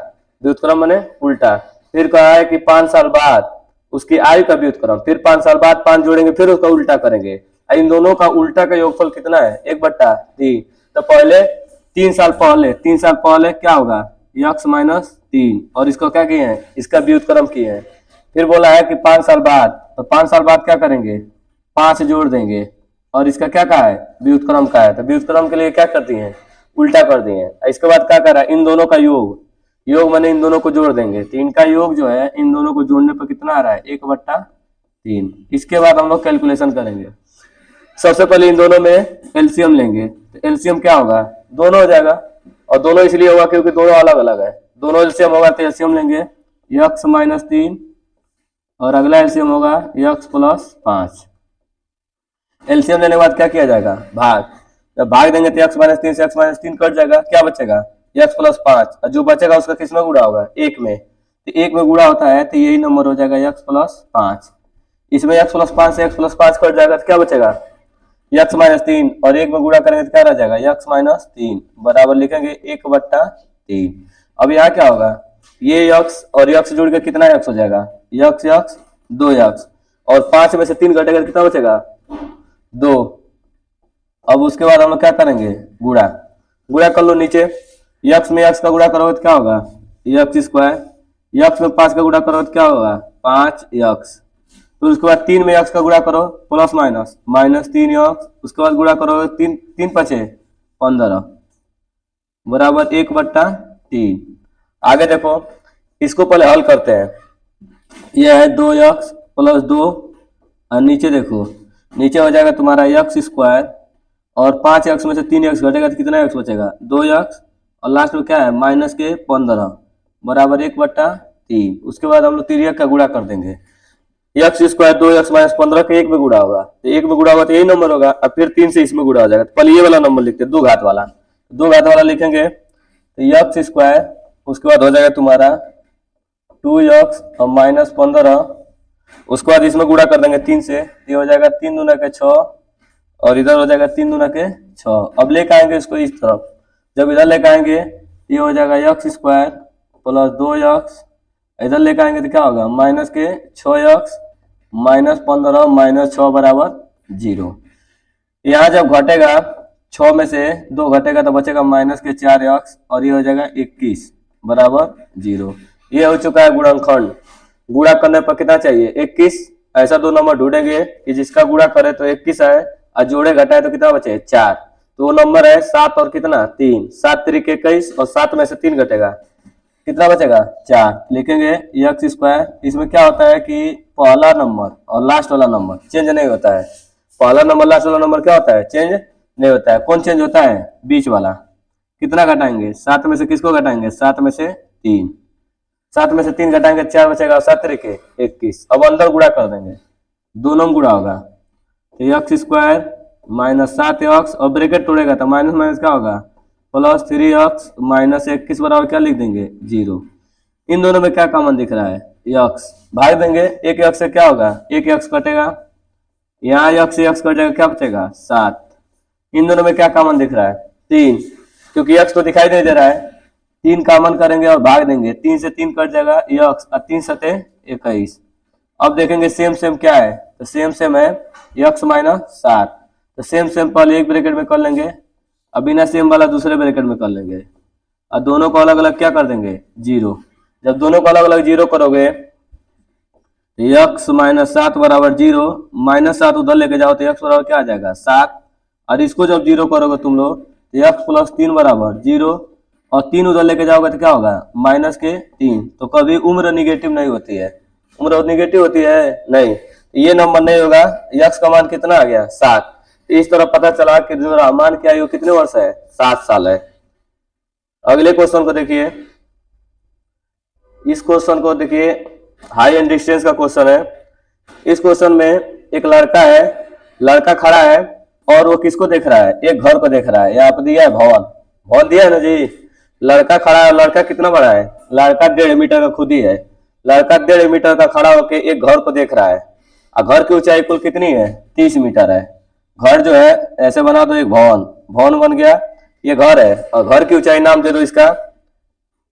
व्युत्क्रम माने उल्टा। फिर कहा है कि 5 साल बाद उसकी आयु का व्युत्क्रम, फिर 5 साल बाद 5 जोड़ेंगे, फिर उसका उल्टा करेंगे। इन दोनों का उल्टा का योगफल कितना है? 1/3। तो पहले 3 साल पहले क्या होगा? x माइनस 3, और इसको क्या किए हैं? इसका व्युत्क्रम किए हैं। फिर बोला है कि 5 साल बाद, तो 5 साल बाद क्या करेंगे? 5 जोड़ देंगे, और इसका क्या कहा है? व्युत्क्रम का है। तो व्युत्क्रम के लिए क्या कर दिए हैं? उल्टा कर दिए हैं। इसके बाद क्या कर रहा है? इन दोनों का योग, योग माने इन दोनों को जोड़ देंगे, तो इनका योग जो है इन दोनों को जोड़ने पर कितना आ रहा है? 1/3। इसके बाद हम लोग कैलकुलेशन करेंगे। सबसे पहले इन दोनों में एलसीएम लेंगे, तो एलसीएम क्या होगा? दोनों हो जाएगा, और दोनों इसलिए होगा क्योंकि दोनों अलग अलग है। दोनों एलसीएम होगा तो एलसीएम लेंगे x माइनस 3, और अगला एलसीएम होगा x प्लस 5। एलसीएम लेने के बाद क्या किया जाएगा? भाग। जब भाग देंगे तो x माइनस 3 से x माइनस 3 कट जाएगा, क्या बचेगा? x प्लस 5, और जो बचेगा उसका किस में गुणा होगा? 1 में। तो 1 में गुणा होता है तो यही नंबर हो जाएगा x प्लस 5। इसमें x प्लस 5 से x प्लस 5 कट जाएगा तो क्या बचेगा? x माइनस 3, और 1 में गुणा करेंगे तो क्या रह जाएगा? x माइनस 3 बराबर लिखेंगे 1/3। अब यहाँ क्या होगा? ये x और x जुड़ के कितना x हो जाएगा? x 2x, और 5 में से 3 घटेगा कितना बचेगा? 2। अब उसके बाद हम लोग क्या करेंगे? गुणा। गुणा कर लो नीचे, x में x का गुणा करोगे तो क्या होगा? x²। x में 5 का गुणा करोगे तो क्या होगा? 5x। फिर उसके बाद 3 में x का गुणा करो, प्लस माइनस -3x। उसके बाद गुणा करोगे 3 5 15 बराबर 1/3। आगे देखो, इसको पहले हल करते हैं। यह है 2x प्लस 2, और नीचे देखो, नीचे हो जाएगा तुम्हारा x², और 5x में से 3x घटेगा तो कितना x बचेगा? 2x, और लास्ट में क्या है? माइनस के 15 बराबर 1/3। उसके बाद हम लोग तिर्यक का गुणा कर देंगे। x² 2x माइनस 15 के 1 में गुणा होगा, तो 1 में गुणा होगा तो यही नंबर होगा, और फिर 3 से इसमें गुणा हो जाएगा। तो पहले ये वाला नंबर लिखते हैं, 2 घात वाला। 2 घात वाला लिखेंगे तो x², उसके बाद हो जाएगा तुम्हारा 2x और माइनस 15, उसके बाद इसमें गुणा कर देंगे 3 से, ये हो जाएगा 3 दूना के 6, और इधर हो जाएगा 3 दूना के 6। अब लेकर आएंगे इसको इस तरफ, जब इधर लेकर आएंगे ये हो जाएगा x² प्लस 2x, इधर लेकर आएंगे तो क्या होगा? माइनस के 6x माइनस 15 माइनस 6 बराबर 0। यहाँ जब घटेगा 6 में से 2 घटेगा तो बचेगा माइनस के 4x, और ये हो जाएगा 21 बराबर 0। ये हो चुका है गुणनखंड। गुणा करने पर कितना चाहिए? 21। ऐसा 2 नंबर ढूंढेंगे कि जिसका गुणा करे तो 21 आए, और जोड़े घटाए तो कितना बचे? 4। तो वो नंबर है 7 और कितना? 3। 7 3 21, और 7 में से 3 घटेगा, कितना बचेगा? 4। लिखेंगे x²। इसमें क्या होता है कि पहला नंबर और लास्ट वाला नंबर चेंज नहीं होता है। पहला नंबर लास्ट वाला नंबर क्या होता है? चेंज नहीं होता है। कौन चेंज होता है? बीच वाला। कितना घटाएंगे? 7 में से किसको घटाएंगे? 7 में से 3। 7 में से 3 घटाएंगे 4 बचेगा, 7 3 के 21। अब अंदर गुणा कर देंगे, दोनों में गुणा होगा, तो x² माइनस 7x, और ब्रैकेट तोड़ेगा तो माइनस माइनस क्या होगा? प्लस 3x माइनस 21 बराबर क्या लिख देंगे? 0। इन दोनों में क्या कॉमन दिख रहा है? x। भाग देंगे, एक x से क्या होगा? एक x कटेगा, यहाँ x से x कटेगा, क्या बचेगा? 7। इन दोनों में क्या कॉमन दिख रहा है? 3, क्योंकि x तो दिखाई नहीं दे रहा है। 3 कॉमन करेंगे और भाग देंगे, 3 से 3 कट जाएगा x, और 3 7 21। अब देखेंगे सेम सेम क्या है, तो सेम सेम है x माइनस 7। तो सेम सेम पहले एक ब्रैकेट में कर लेंगे, अब बिना सेम वाला दूसरे ब्रैकेट में कर लेंगे, और दोनों को अलग अलग क्या कर देंगे? 0। जब दोनों को अलग अलग 0 करोगे तो x माइनस 7 बराबर 0, माइनस 7 उधर लेके जाओ तो x बराबर क्या आ जाएगा? 7। और इसको जब 0 करोगे तुम लोग तो x प्लस 3 बराबर 0, और 3 उधर लेके जाओगे तो क्या होगा? माइनस के 3। तो कभी उम्र निगेटिव नहीं होती है। उम्र निगेटिव होती है? नहीं। ये नंबर नहीं होगा। x का मान कितना आ गया? 7। इस तरह पता चला कि जो रहमान की आयु कितने वर्ष है? 7 साल है। अगले क्वेश्चन को देखिए। इस क्वेश्चन को देखिए, हाई एंड डिस्टेंस का क्वेश्चन है। इस क्वेश्चन में एक लड़का है, लड़का खड़ा है और वो किसको देख रहा है? एक घर को देख रहा है। यहाँ पे दिया है भवन, भवन दिया है ना जी। लड़का खड़ा है, लड़का कितना बड़ा है? लड़का 1.5 मीटर का खुद ही है। लड़का 1.5 मीटर का खड़ा होके एक घर को देख रहा है, और घर की ऊंचाई कुल कितनी है, 30 मीटर है। घर जो है ऐसे बना दो, एक भवन, भवन बन गया, ये घर है, और घर की ऊंचाई नाम दे दो इसका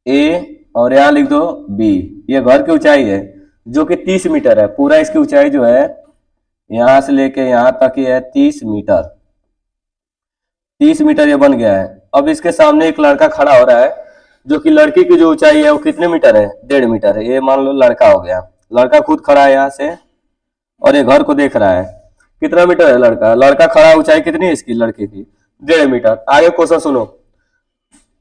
ए, और यहाँ लिख दो बी। ये घर की ऊंचाई है जो कि 30 मीटर है, पूरा इसकी ऊंचाई जो है यहां से लेके यहाँ तक ये है 30 मीटर। 30 मीटर ये बन गया है। अब इसके सामने एक लड़का खड़ा हो रहा है, जो कि लड़की की जो ऊंचाई है वो कितने मीटर है, 1.5 मीटर है। ये मान लो लड़का हो गया, लड़का खुद खड़ा है यहाँ से, और ये घर को देख रहा है। कितना मीटर है लड़का, लड़का खड़ा, ऊंचाई कितनी है इसकी लड़के की, 1.5 मीटर। आगे क्वेश्चन सुनो,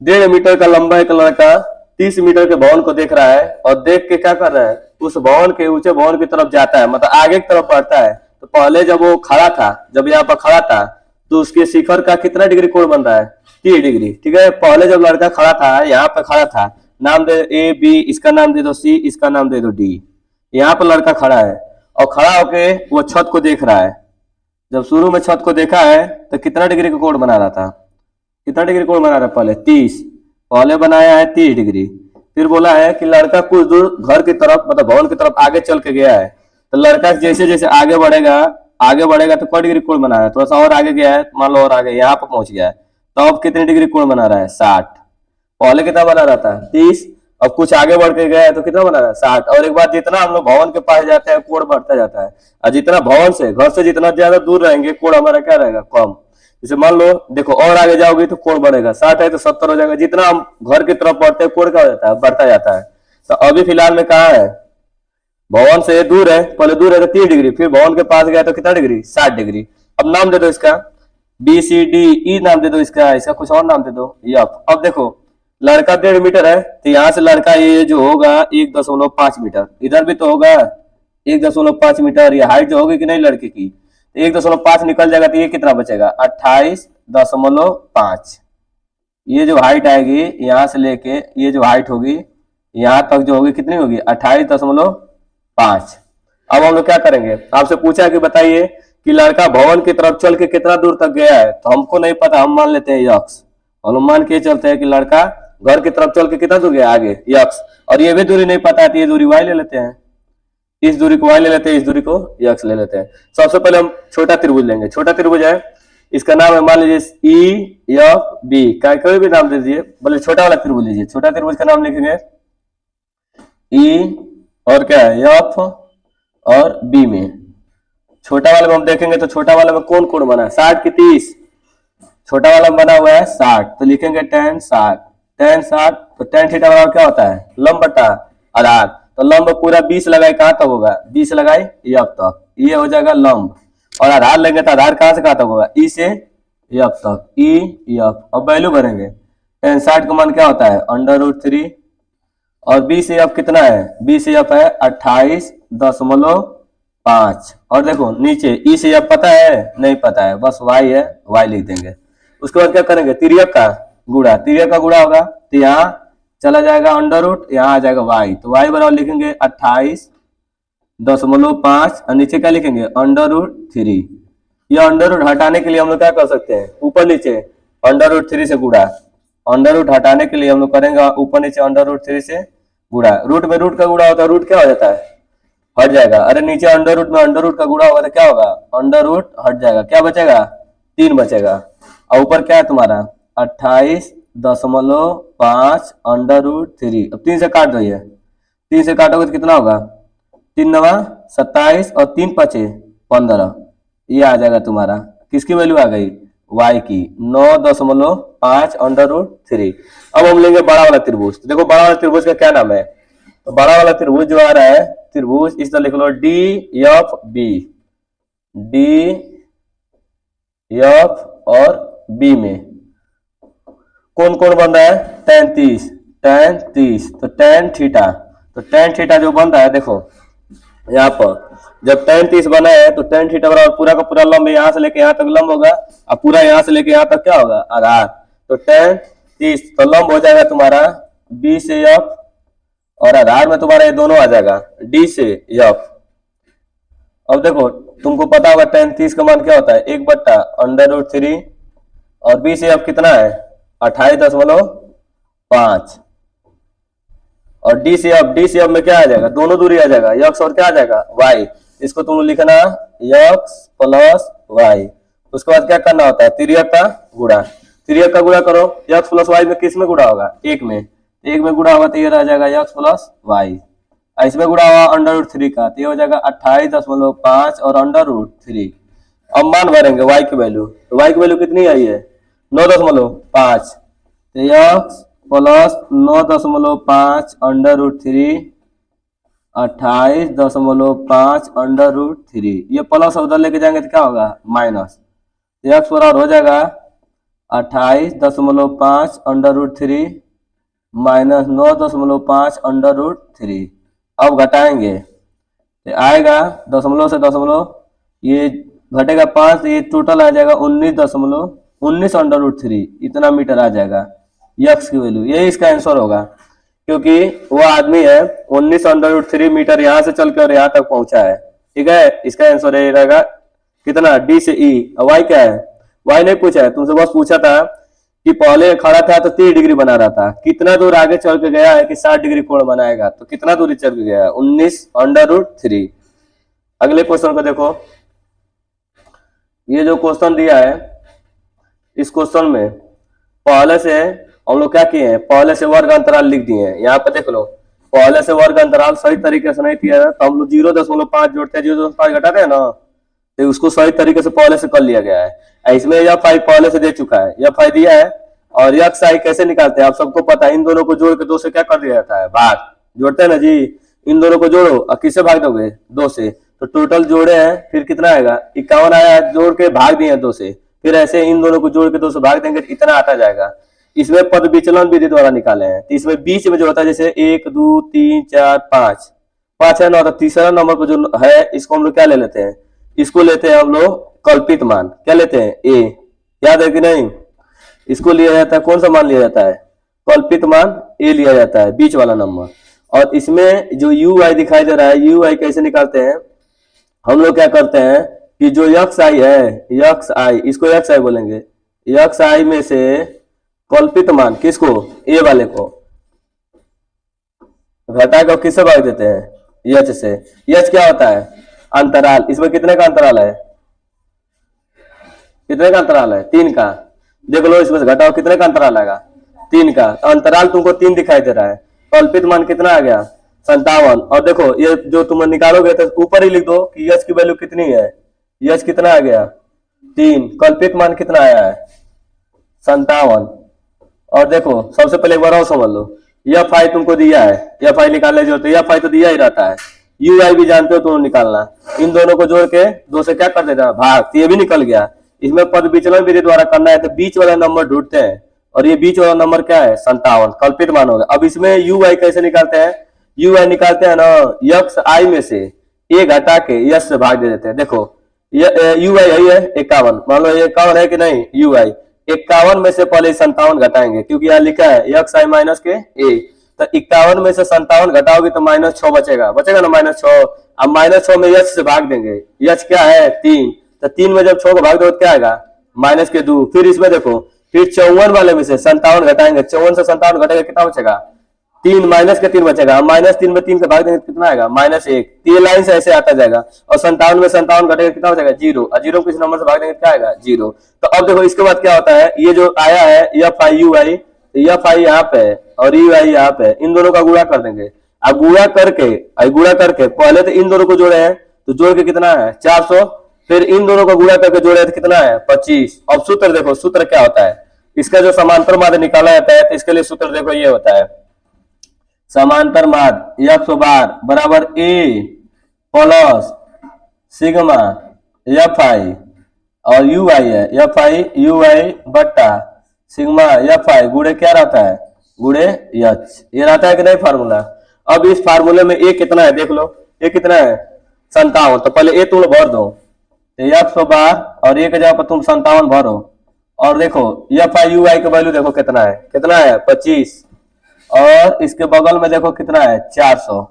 1.5 मीटर का लंबा एक लड़का 30 मीटर के भवन को देख रहा है, और देख के क्या कर रहा है, उस भवन के ऊंचे भवन की तरफ जाता है, मतलब आगे की तरफ बढ़ता है। तो पहले जब वो खड़ा था, जब यहाँ पर खड़ा था, तो उसके शिखर का कितना डिग्री कोण बन रहा है, 30 डिग्री। ठीक है, पहले जब लड़का खड़ा था, यहाँ पे खड़ा था, नाम दे ए बी, इसका नाम दे दो सी, इसका नाम दे दो डी। यहाँ पर लड़का खड़ा है, और खड़ा होके वो छत को देख रहा है। जब शुरू में छत को देखा है तो कितना डिग्री का कोण बना रहा था, कितना डिग्री कोण बना रहा है, पहले 30, पहले बनाया है 30 डिग्री। फिर बोला है कि लड़का कुछ दूर घर की तरफ, मतलब भवन की तरफ आगे चल के गया है। तो लड़का जैसे जैसे आगे बढ़ेगा, आगे बढ़ेगा तो कितना डिग्री कोण बना रहा है, थोड़ा सा और आगे गया है, मान लो और आगे यहाँ पर पहुंच गया है, तो अब कितनी डिग्री कोण बना रहा है, 60। पहले कितना बना रहा था, 30, अब कुछ आगे बढ़ के गया है तो कितना बना रहा है, 60। और एक बात, जितना हम लोग भवन के पास जाते हैं कोण बढ़ता जाता है, और जितना भवन से, घर से जितना ज्यादा दूर रहेंगे, कोण हमारा क्या रहेगा, कम। जैसे मान लो देखो, और आगे जाओगे तो कोण बढ़ेगा, 60 है तो 70 हो जाएगा। जितना हम घर की तरफ बढ़ते हैं कोण क्या हो जाता है, बढ़ता जाता है। तो अभी फिलहाल में कहाँ है, भवन से दूर है, पहले दूर है तो 30 डिग्री, फिर भवन के पास गया तो कितना डिग्री, 60 डिग्री। अब नाम दे दो इसका बी सी डी ई, नाम दे दो इसका, इसका कुछ और नाम दे दो एफ। अब देखो लड़का 1.5 मीटर है, तो यहाँ से लड़का ये जो होगा 1.5 मीटर, इधर भी तो होगा 1.5 मीटर। ये हाइट जो होगी कि नहीं लड़के की, 1.5 निकल जाएगा तो ये कितना बचेगा, 28.5। ये जो हाइट आएगी यहाँ से लेके, ये जो हाइट होगी यहाँ तक जो होगी कितनी होगी, 28.5। अब हम लोग क्या करेंगे, आपसे पूछा कि बताइए कि लड़का भवन की तरफ चल के कितना दूर तक गया है, तो हमको नहीं पता, हम मान लेते हैं यक्स। अनुमान के चलते हैं कि लड़का घर की तरफ चल के कितना दूर गया आगे, यक्स। और ये भी दूरी नहीं पता है तो ये दूरी वाई ले लेते हैं, इस दूरी को वाई ले लेते हैं, इस दूरी को यक्स ले लेते हैं। सबसे पहले हम छोटा त्रिभुज लेंगे। छोटा त्रिभुज है, इसका नाम है मान लीजिए ई एफ बी, का कोई भी नाम दे दीजिए, बोले छोटा वाला त्रिभुज लीजिए। छोटा त्रिभुज का नाम लिखेंगे ई, और क्या है एफ, और बी में। छोटा वाले में हम देखेंगे तो छोटा वाला में कौन कोण बना है, 60 की 30, छोटा वाला में बना हुआ है 60, तो लिखेंगे tan 60। tan 60 तो tan थीटा बराबर क्या होता है, लंब बटा आधार। तो लंब पूरा 20 लगाए कहां तक होगा, 20 लगाए एफ तक, ये हो जाएगा लंब। और आधार लेंगे तो आधार कहां से कहां तक होगा, ई से एफ तक, ई एफ। अब वैल्यू भरेंगे, tan 60 का मान क्या होता है, √3, और बी से एफ कितना है, बी से एफ है 28.5। और देखो नीचे ई से एफ पता है, नहीं पता है, बस वाई है, वाई लिख देंगे। उसके बाद क्या करेंगे, तिर्यक का गुणा, तिर्यक का गुणा होगा तो यहाँ चला जाएगा √, यहाँ आ जाएगा वाई, तो वाई बराबर लिखेंगे 28.5, और नीचे क्या लिखेंगे √3। ये अंडर हटाने के लिए हम लोग क्या कर सकते हैं, ऊपर नीचे √3 से गुणा। अंडर हटाने के लिए हम लोग करेंगे ऊपर नीचे √3 से गुणा। रूट में रूट का गुणा होता है, रूट क्या हो जाता है, हट जाएगा। अरे नीचे अंडर रूट का गुणा होगा तो क्या होगा, अंडर रूट हट जाएगा, क्या बचेगा, 3 बचेगा। और ऊपर क्या है तुम्हारा 28.5 √3। अब 3 से काट दो, ये 3 से काटोगे तो कितना होगा, 3 9 27, और 3 5 15। ये आ जाएगा तुम्हारा, किसकी वैल्यू आ गई, y की 9.5 √3। अब हम लेंगे बड़ा वाला त्रिभुज। तो देखो बड़ा वाला त्रिभुज का क्या नाम है, तो बड़ा वाला त्रिभुज जो आ रहा है, त्रिभुज इस तरह लिख लो DFB, DF और B में कौन कौन बन रहा है, tan 30, तो tan थीटा, तो tan थीटा जो बन रहा है, देखो यहाँ पर जब tan 30 बना है तो tan थीटा बराबर पूरा का पूरा लंब यहाँ से लेके यहाँ तक लंब होगा, और पूरा यहाँ से लेके यहाँ तक क्या होगा, आधार। तो tan 30 तो लंब हो जाएगा तुम्हारा B से F, और आधार में तुम्हारा ये दोनों आ जाएगा D से F। अब देखो तुमको पता होगा tan 30 का मान क्या होता है, 1/√3, और B से F कितना है 28.5। और डी सी एफ में क्या आ जाएगा, दोनों दूरी आ जाएगा यक्स और क्या आ जाएगा वाई। इसको तुम लिखना यक्स प्लस वाई। उसके बाद क्या करना होता है, तिर्यक का गुणा। तिर्यक का गुणा करो, यक्स प्लस वाई में किस में गुणा होगा, एक में। एक में गुणा होगा तो ये रह जाएगा यक्स प्लस वाई। इसमें गुणा हुआ अंडर रूट 3 का, तो ये हो जाएगा 28.5 और अंडर रूट 3। अब मान भरेंगे y की वैल्यू, तो y की वैल्यू कितनी आई है 9.5, तो x plus 9.5 under root 3 28.5 under root 3। ये प्लस उधर लेके जाएंगे तो क्या होगा माइनस, एक्स बराबर हो जाएगा 28.5 under root 3 minus 9.5 under root 3। अब घटाएंगे तो आएगा दशमलव से दशमलव, ये घटेगा 5, ये टोटल आ जाएगा 19 अंडर रूट 3, इतना मीटर आ जाएगा यक्स की वैल्यू। यही इसका आंसर होगा, क्योंकि वो आदमी है 19 अंडर रूट 3 मीटर यहाँ से चल के और यहाँ तक पहुंचा है। ठीक है, इसका आंसर ये रहेगा कितना, डी से ई। वाई क्या है, वाई नहीं पूछा है तुमसे, बस पूछा था कि पहले खड़ा था तो 30 डिग्री बना रहा था, कितना दूर आगे चल के गया है कि 60 डिग्री कोण बनाएगा, तो कितना दूरी चल के गया है 19 अंडर रूट 3। अगले क्वेश्चन को देखो, ये जो क्वेश्चन दिया है इस क्वेश्चन में पहले से हम लोग क्या किए हैं, पहले से वर्ग अंतराल लिख दिए हैं। यहाँ पे देख लो, पहले से वर्ग अंतराल सही तरीके से नहीं दिया है तो हम लोग 0.5 जोड़ते हैं, 0.5 घटाते हैं ना, तो उसको सही तरीके से पहले से कर लिया गया है। इसमें यफ आई पहले से दे चुका है, यफ आई दिया है, और यक्स आई कैसे निकालते हैं आप सबको पता है। इन दोनों को जोड़ के 2 से क्या कर दिया जाता है, भाग। जोड़ते हैं ना जी, इन दोनों को जोड़ो और किससे भाग दोगे, 2 से। तो टोटल जोड़े हैं, फिर कितना आएगा 51 आया, जोड़ के भाग दिए 2 से, फिर ऐसे इन दोनों को जोड़ के 2 से भाग देंगे, इतना आता जाएगा। इसमें पद विचलन विधि द्वारा निकाले हैं, तो इसमें बीच में जो होता है जैसे 1 2 3 4 5 है ना, तो तीसरा नंबर पर जो है इसको हम लोग क्या ले लेते हैं, इसको लेते हैं हम लोग कल्पित मान, क्या लेते हैं ए, याद है कि नहीं। इसको लिया जाता है, कौन सा मान लिया जाता है, कल्पित मान ए लिया जाता है, बीच वाला नंबर। और इसमें जो यू आई दिखाई दे रहा है, यू आई कैसे निकालते हैं, हम लोग क्या करते हैं कि जो यक्स आई है, यक्स आई, इसको यक्स आई बोलेंगे, यक्स आई में से कल्पित मान किसको, ए वाले को घटा कर किससे भाग देते हैं, यच से। यच क्या होता है, अंतराल। इसमें कितने का अंतराल है, कितने का अंतराल है, 3 का। देख लो इसमें से घटाओ कितने का अंतराल आएगा, 3 का। तो अंतराल तुमको 3 दिखाई दे रहा है, कल्पित मान कितना आ गया 57। और देखो ये जो तुम निकालोगे तो ऊपर ही लिख दो कि यच की वैल्यू कितनी है, यच कितना आ गया 3, कल्पित मान कितना आया है 57। और देखो सबसे पहले एक बार और समझ लो, एफ आई तुमको दिया है, एफ आई निकालने जो, तो एफ आई तो दिया ही रहता है, यू आई भी जानते हो तुम निकालना। इन दोनों को जोड़ के 2 से क्या कर देना भाग, तो ये भी निकल गया। इसमें पद विचलन विधि द्वारा करना है, तो बीच वाला नंबर ढूंढते हैं, और ये बीच वाला नंबर क्या है 57, कल्पित मान होगा। अब इसमें यू आई कैसे निकालते हैं, यू आई निकालते हैं ना, यक्स आई में से ए घटा के यस से भाग दे देते हैं। देखो यू आई है 51, मान लो 51 है कि नहीं, यू आई 51 में से पहले 57 घटाएंगे, क्योंकि यहाँ लिखा है यक्स आई माइनस के ए, तो 51 में से 57 घटाओगे तो -6 बचेगा, बचेगा ना -6। अब -6 में यच से भाग देंगे, यच क्या है 3, तो 3 में जब 6 को भाग दो तो क्या आएगा -2। फिर इसमें देखो, फिर 54 वाले में से 57 घटाएंगे, 54 से 57 घटेगा कितना बचेगा 3, -3 बचेगा। -3 में 3 का भाग देंगे कितना आएगा -1। ये लाइन से ऐसे आता जाएगा, और 57 में 57 घटेगा कितना बचेगा 0, और 0 किस नंबर से भाग देंगे क्या आएगा 0। तो अब देखो इसके बाद क्या होता है, ये जो आया है F I you I, F I यहाँ पे और यू आई यहाँ पे, इन दोनों का गुणा कर देंगे। अब गुणा करके पहले तो इन दोनों को जोड़े हैं, तो जोड़ के कितना है 400, फिर इन दोनों को गुणा करके जोड़े तो कितना है 25। अब सूत्र देखो, सूत्र क्या होता है, इसका जो समांतर माध्य निकाला जाता है, तो इसके लिए सूत्र देखो ये होता है, समांतर माध्य एक्स बार बराबर ए प्लस सिग्मा एफ आई, और यू आई है एफ आई यू आई बट्टा सिग्मा एफ आई गुणे क्या रहता है, गुणे एच। ये रहता है कि नहीं फार्मूला। अब इस फार्मूले में ए कितना है देख लो, ए कितना है 57, तो पहले ए तुम भर दो, एक्स बार और ए के जगह पर तुम 57 भरो, और देखो एफ आई यू आई का वैल्यू देखो कितना है 25, और इसके बगल में देखो कितना है 400,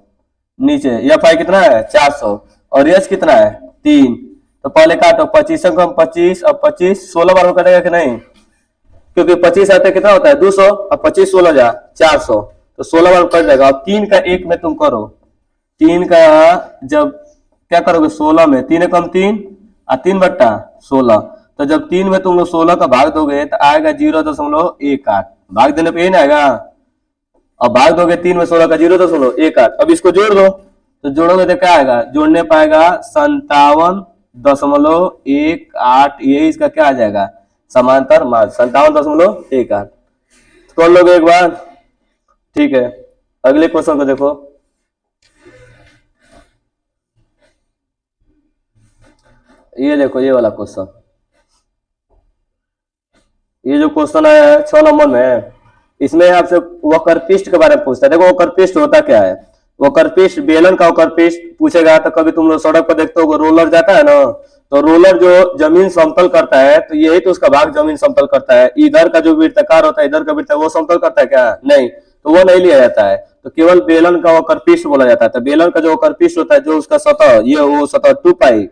नीचे एफ आई कितना है 400, और एच कितना है 3। तो पहले काटो 25 को हम 25 और 25 16 बार में कटेगा कि नहीं, क्योंकि 25 आते कितना होता है 200, और 25 16 जा 400, तो 16 बार कट जाएगा। अब 3 का 1 में तुम करो, 3 का जब क्या करोगे 16 में 3 एकम 3 और 3/16, तो जब 3 में तुम लोग 16 का भाग दोगे तो आएगा 0.18। भाग देने पे ये ना आएगा। अब भाग दोगे 3 में 16 का 0.18। अब इसको जोड़ दो, तो जोड़ोगे तो क्या आएगा, जोड़ने पाएगा 57.18। ये इसका क्या आ जाएगा, समांतर मार्ग 57.18। कर लोगे एक बार, ठीक है। अगले क्वेश्चन को देखो, ये देखो ये वाला क्वेश्चन, ये जो क्वेश्चन आया है 6 नंबर में, इसमें आपसे वक्र पृष्ठ के बारे में पूछता है। देखो वक्र पृष्ठ होता क्या है, वक्र पृष्ठ बेलन का वक्र पृष्ठ पूछेगा। तो कभी तुम लोग सड़क पर देखते हो रोलर जाता है ना, तो रोलर जो जमीन समतल करता है तो यही तो उसका भाग जमीन समतल करता है। इधर का जो वृत्ताकार होता है, इधर का वृत्त वो समतल करता है क्या, नहीं, तो वो नहीं लिया जाता है। तो केवल बेलन का वक्र पृष्ठ बोला जाता है। तो बेलन का जो वक्र पृष्ठ होता है, जो उसका सतह ये वो सतह 2πr,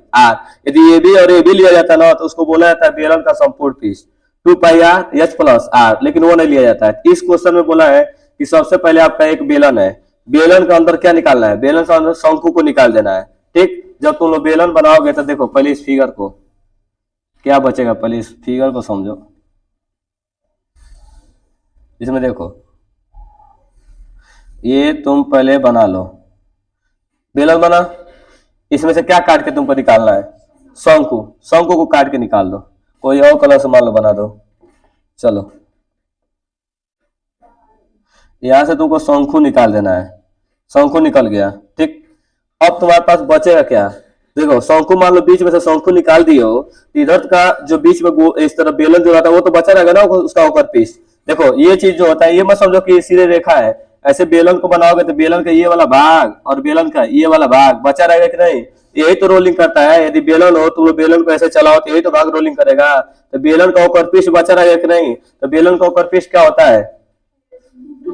यदि ये भी और ये भी लिया जाता है ना तो उसको बोला जाता है बेलन का संपूर्ण पृष्ठ 2πr h + r, लेकिन वो नहीं लिया जाता है। इस क्वेश्चन में बोला है कि सबसे पहले आपका एक बेलन है, बेलन के अंदर क्या निकालना है, बेलन के अंदर शंकु को निकाल देना है। ठीक, जब तुम लोग बेलन बनाओगे तो देखो पहले इस फिगर को क्या बचेगा, पहले इस फिगर को समझो। इसमें देखो ये तुम पहले बना लो, बेलन बना, इसमें से क्या काट के तुमको निकालना है, शंकु। शंकु को काट के निकाल दो, कोई और कलर से मान लो बना दो। चलो यहां से तुमको शंकु निकाल देना है, शंकु निकल गया। ठीक, अब तुम्हारे पास बचेगा क्या, देखो शंकु मान लो बीच में से शंकु निकाल दिए हो, इधर का जो बीच में इस तरह बेलन जो रहता है वो तो बचा रहेगा ना, उसका वक्र पृष्ठ। देखो ये चीज जो होता है, ये मत समझो कि सीधे रेखा है। ऐसे बेलन को बनाओगे तो बेलन का ये वाला भाग और बेलन का ये वाला भाग बचा रहेगा कि नहीं, यही तो रोलिंग करता है। यदि बेलन हो, तुम लोग बेलन को ऐसे चलाओ तो यही तो भाग रोलिंग करेगा। तो बेलन का वक्र पृष्ठ बचा रहेगा कि नहीं, तो बेलन का वक्र पृष्ठ क्या होता है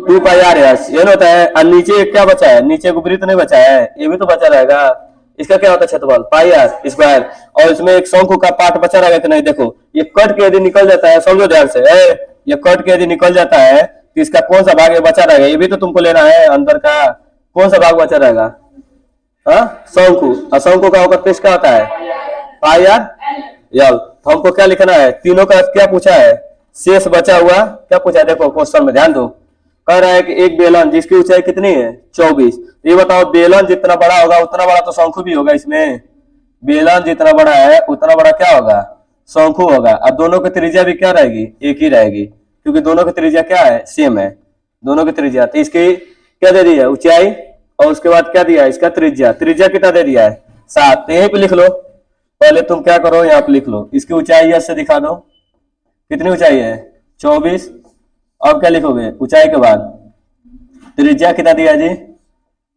2πr ये होता है। और नीचे क्या बचा है, नीचे को वृत्त नहीं बचा है, ये भी तो बचा रहेगा। इसका क्या होता है क्षेत्रफल πr²। और इसमें एक शंकु का पार्ट बचा रहेगा कि नहीं, देखो ये कट के यदि निकल जाता है, समझो ध्यान से, ये कट के यदि निकल जाता है तो इसका कौन सा भाग बचा रहेगा, ये भी तो तुमको लेना है। अंदर का कौन सा भाग बचा रहेगा, शंकु। और शंकु का वक्र पृष्ठ क्या होता है πr। तो हमको क्या लिखना है, तीनों का क्या पूछा है, शेष बचा हुआ क्या पूछा है। देखो क्वेश्चन में ध्यान दो, कह रहा है कि एक बेलन जिसकी ऊंचाई कितनी है 24। ये बताओ बेलन जितना बड़ा होगा उतना बड़ा तो शंकु भी होगा। इसमें बेलन जितना बड़ा है उतना बड़ा क्या होगा, शंकु होगा। और दोनों की त्रिज्या भी क्या रहेगी, एक ही रहेगी, क्योंकि दोनों की त्रिज्या क्या है, सेम है दोनों की त्रिज्या। तो इसकी क्या दे दी है, ऊंचाई, और उसके बाद क्या दिया है, इसका त्रिज्या। त्रिज्या कितना दे दिया है 7। तो यहीं पे लिख लो, पहले तुम क्या करो यहाँ पे लिख लो, इसकी ऊंचाई यस से दिखा दो, कितनी ऊंचाई है 24। अब क्या लिखोगे, ऊंचाई के बाद त्रिज्या कितना दिया है जी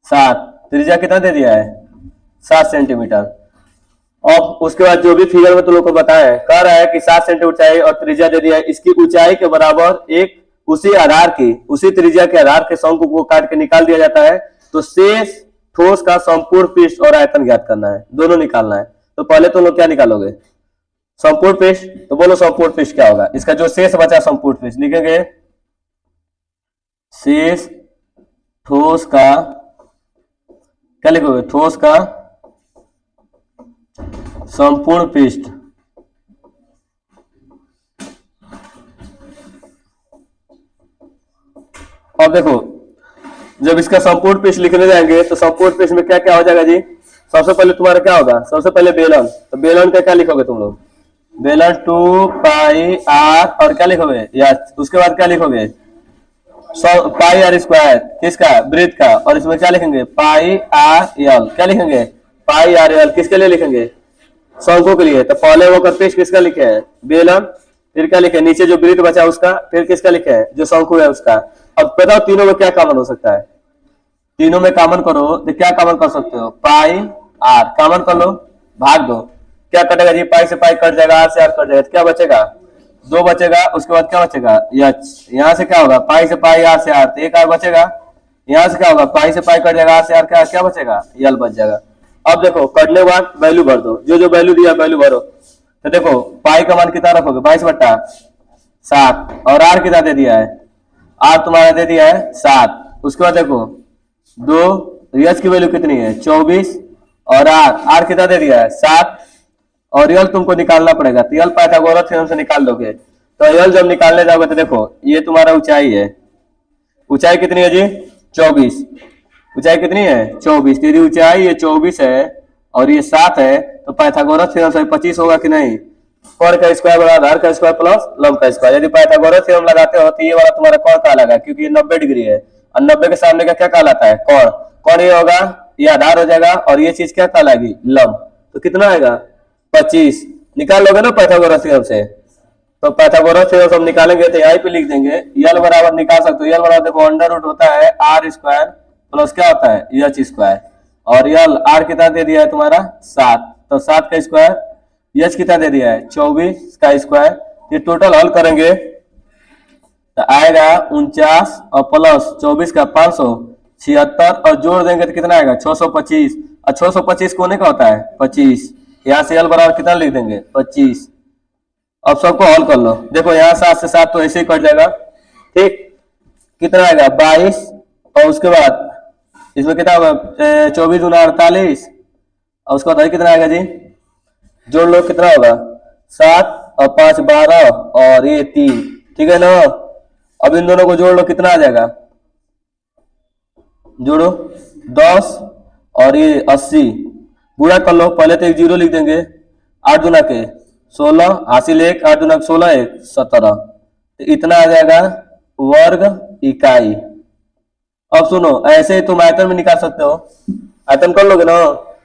7, त्रिज्या कितना दे दिया है 7 सेंटीमीटर। और उसके बाद जो भी फिगर में तुम लोग को बताया है, कह रहा है कि 7 सेंटीमीटर ऊंचाई और त्रिज्या दे दिया है। इसकी ऊंचाई के बराबर एक उसी आधार की, उसी त्रिज्या के आधार के शंकु को काट के निकाल दिया जाता है। तो शेष ठोस का संपूर्ण पृष्ठ और आयतन ज्ञात करना है, दोनों निकालना है। तो पहले तुम लोग क्या निकालोगे, संपूर्ण पृष्ठ। तो बोलो संपूर्ण पृष्ठ क्या होगा, इसका जो शेष बचा संपूर्ण पृष्ठ लिखेंगे, शेष ठोस का, क्या लिखोगे, ठोस का संपूर्ण पृष्ठ। अब देखो जब इसका संपूर्ण पृष्ठ लिखने जाएंगे तो संपूर्ण पृष्ठ में क्या क्या हो जाएगा जी, सबसे पहले तुम्हारा क्या होगा, सबसे पहले बेलन। तो बेलन का क्या लिखोगे तुम लोग, बेलन 2πr और क्या लिखोगे यस। उसके बाद क्या लिखोगे πr², किसका, वृत्त का। और इसमें क्या लिखेंगे πrl, क्या लिखेंगे πrl, किसके लिए लिखेंगे, शंकु के लिए। तो पहले वो वक्र पृष्ठ किसका लिखे हैं, बेलन, फिर क्या लिखे नीचे जो वृत्त बचा उसका, फिर किसका लिखे है जो शंकु है उसका। अब बताओ तीनों में क्या कॉमन हो सकता है, तीनों में कॉमन करो तो क्या कॉमन कर सकते हो, πr कॉमन कर लो, भाग दो, क्या कटेगा जी, पाई से पाई कट जाएगा, r से r कट जाएगा, तो क्या बचेगा 2 बचेगा। उसके बाद क्या बचेगा यच, यहाँ से क्या होगा पाई से पाई r से r, तो एक r बचेगा। यहाँ से क्या होगा पाई से पाई कट जाएगा, r से r क्या बचेगा, यल बच जाएगा। अब देखो कटने के बाद वैल्यू भर दो, जो जो वैल्यू दिया वैल्यू भरो। तो देखो पाई का मान कितना रखोगे 22/7, और r कितना दे दिया है, r तुम्हारा दे दिया है 7। उसके बाद देखो 2, यच की वैल्यू कितनी है 24, और आर कितना दे दिया है 7, और यल तुमको निकालना पड़ेगा। तो यल पाइथागोरस थ्योरम से निकाल दोगे। तो यल जब निकालने जाओगे तो देखो ये तुम्हारा ऊंचाई है, ऊंचाई कितनी है जी 24, ऊंचाई कितनी है 24, तेरी ऊंचाई ये 24 है और ये 7 है, तो पाइथागोरस थ्योरम से 25 होगा कि नहीं। कोण का स्क्वायर बराबर आधार का स्क्वायर प्लस लंब का स्क्वायर। यदि पाइथागोरस थ्योरम लगाते हो तो ये वाला तुम्हारा कोण कहलाएगा, क्योंकि ये 90 डिग्री है और 90 के सामने का क्या कहलाता है कोण। कोण ये होगा, ये आधार हो जाएगा और ये चीज क्या कहलाएगी लंब। तो कितना आएगा 25, निकाल लोगे ना पाइथागोरस थ्योरम से। तो पाइथागोरस थ्योरम हम निकालेंगे तो यहीं पे लिख देंगे यल बराबर निकाल सकते हो। यल बराबर देखो अंडर रूट होता है आर स्क्वायर प्लस क्या होता है एच स्क्वायर, और यल आर कितना दे दिया है तुम्हारा 7, तो 7 का स्क्वायर, एच कितना दे दिया है 24 का स्क्वायर। ये टोटल हल करेंगे तो आएगा 49 और प्लस 24 का 576, और जोड़ देंगे तो कितना आएगा 625, और 625 कोने का होता है 25। यहाँ से यल बराबर कितना लिख देंगे 25। अब सबको हल कर लो। देखो यहाँ 7 से 7 तो ऐसे ही कट जाएगा, ठीक। कितना आएगा 22, और उसके बाद इसमें कितना होगा 24 गुना 48, और उसके बाद कितना आएगा जी जोड़ लो कितना होगा 7 और 5 12 और ये 3, ठीक है ना। अब इन दोनों को जोड़ लो कितना आ जाएगा, जोड़ो 10 और ये 80, गुणा कर लो। पहले तो एक 0 लिख देंगे, 8 गुना के 16 हासिल 1, 8 गुना 16 1 17, तो इतना आ जाएगा वर्ग इकाई। अब सुनो ऐसे ही तुम आयतन में निकाल सकते हो, आयतन कर लोगे ना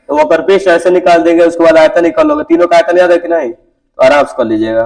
तो वो पृष्ठ ऐसे निकाल देंगे, उसके बाद आयतन निकाल लोगे। तीनों का आयतन याद है कि नहीं, तो आराम से कर लीजिएगा।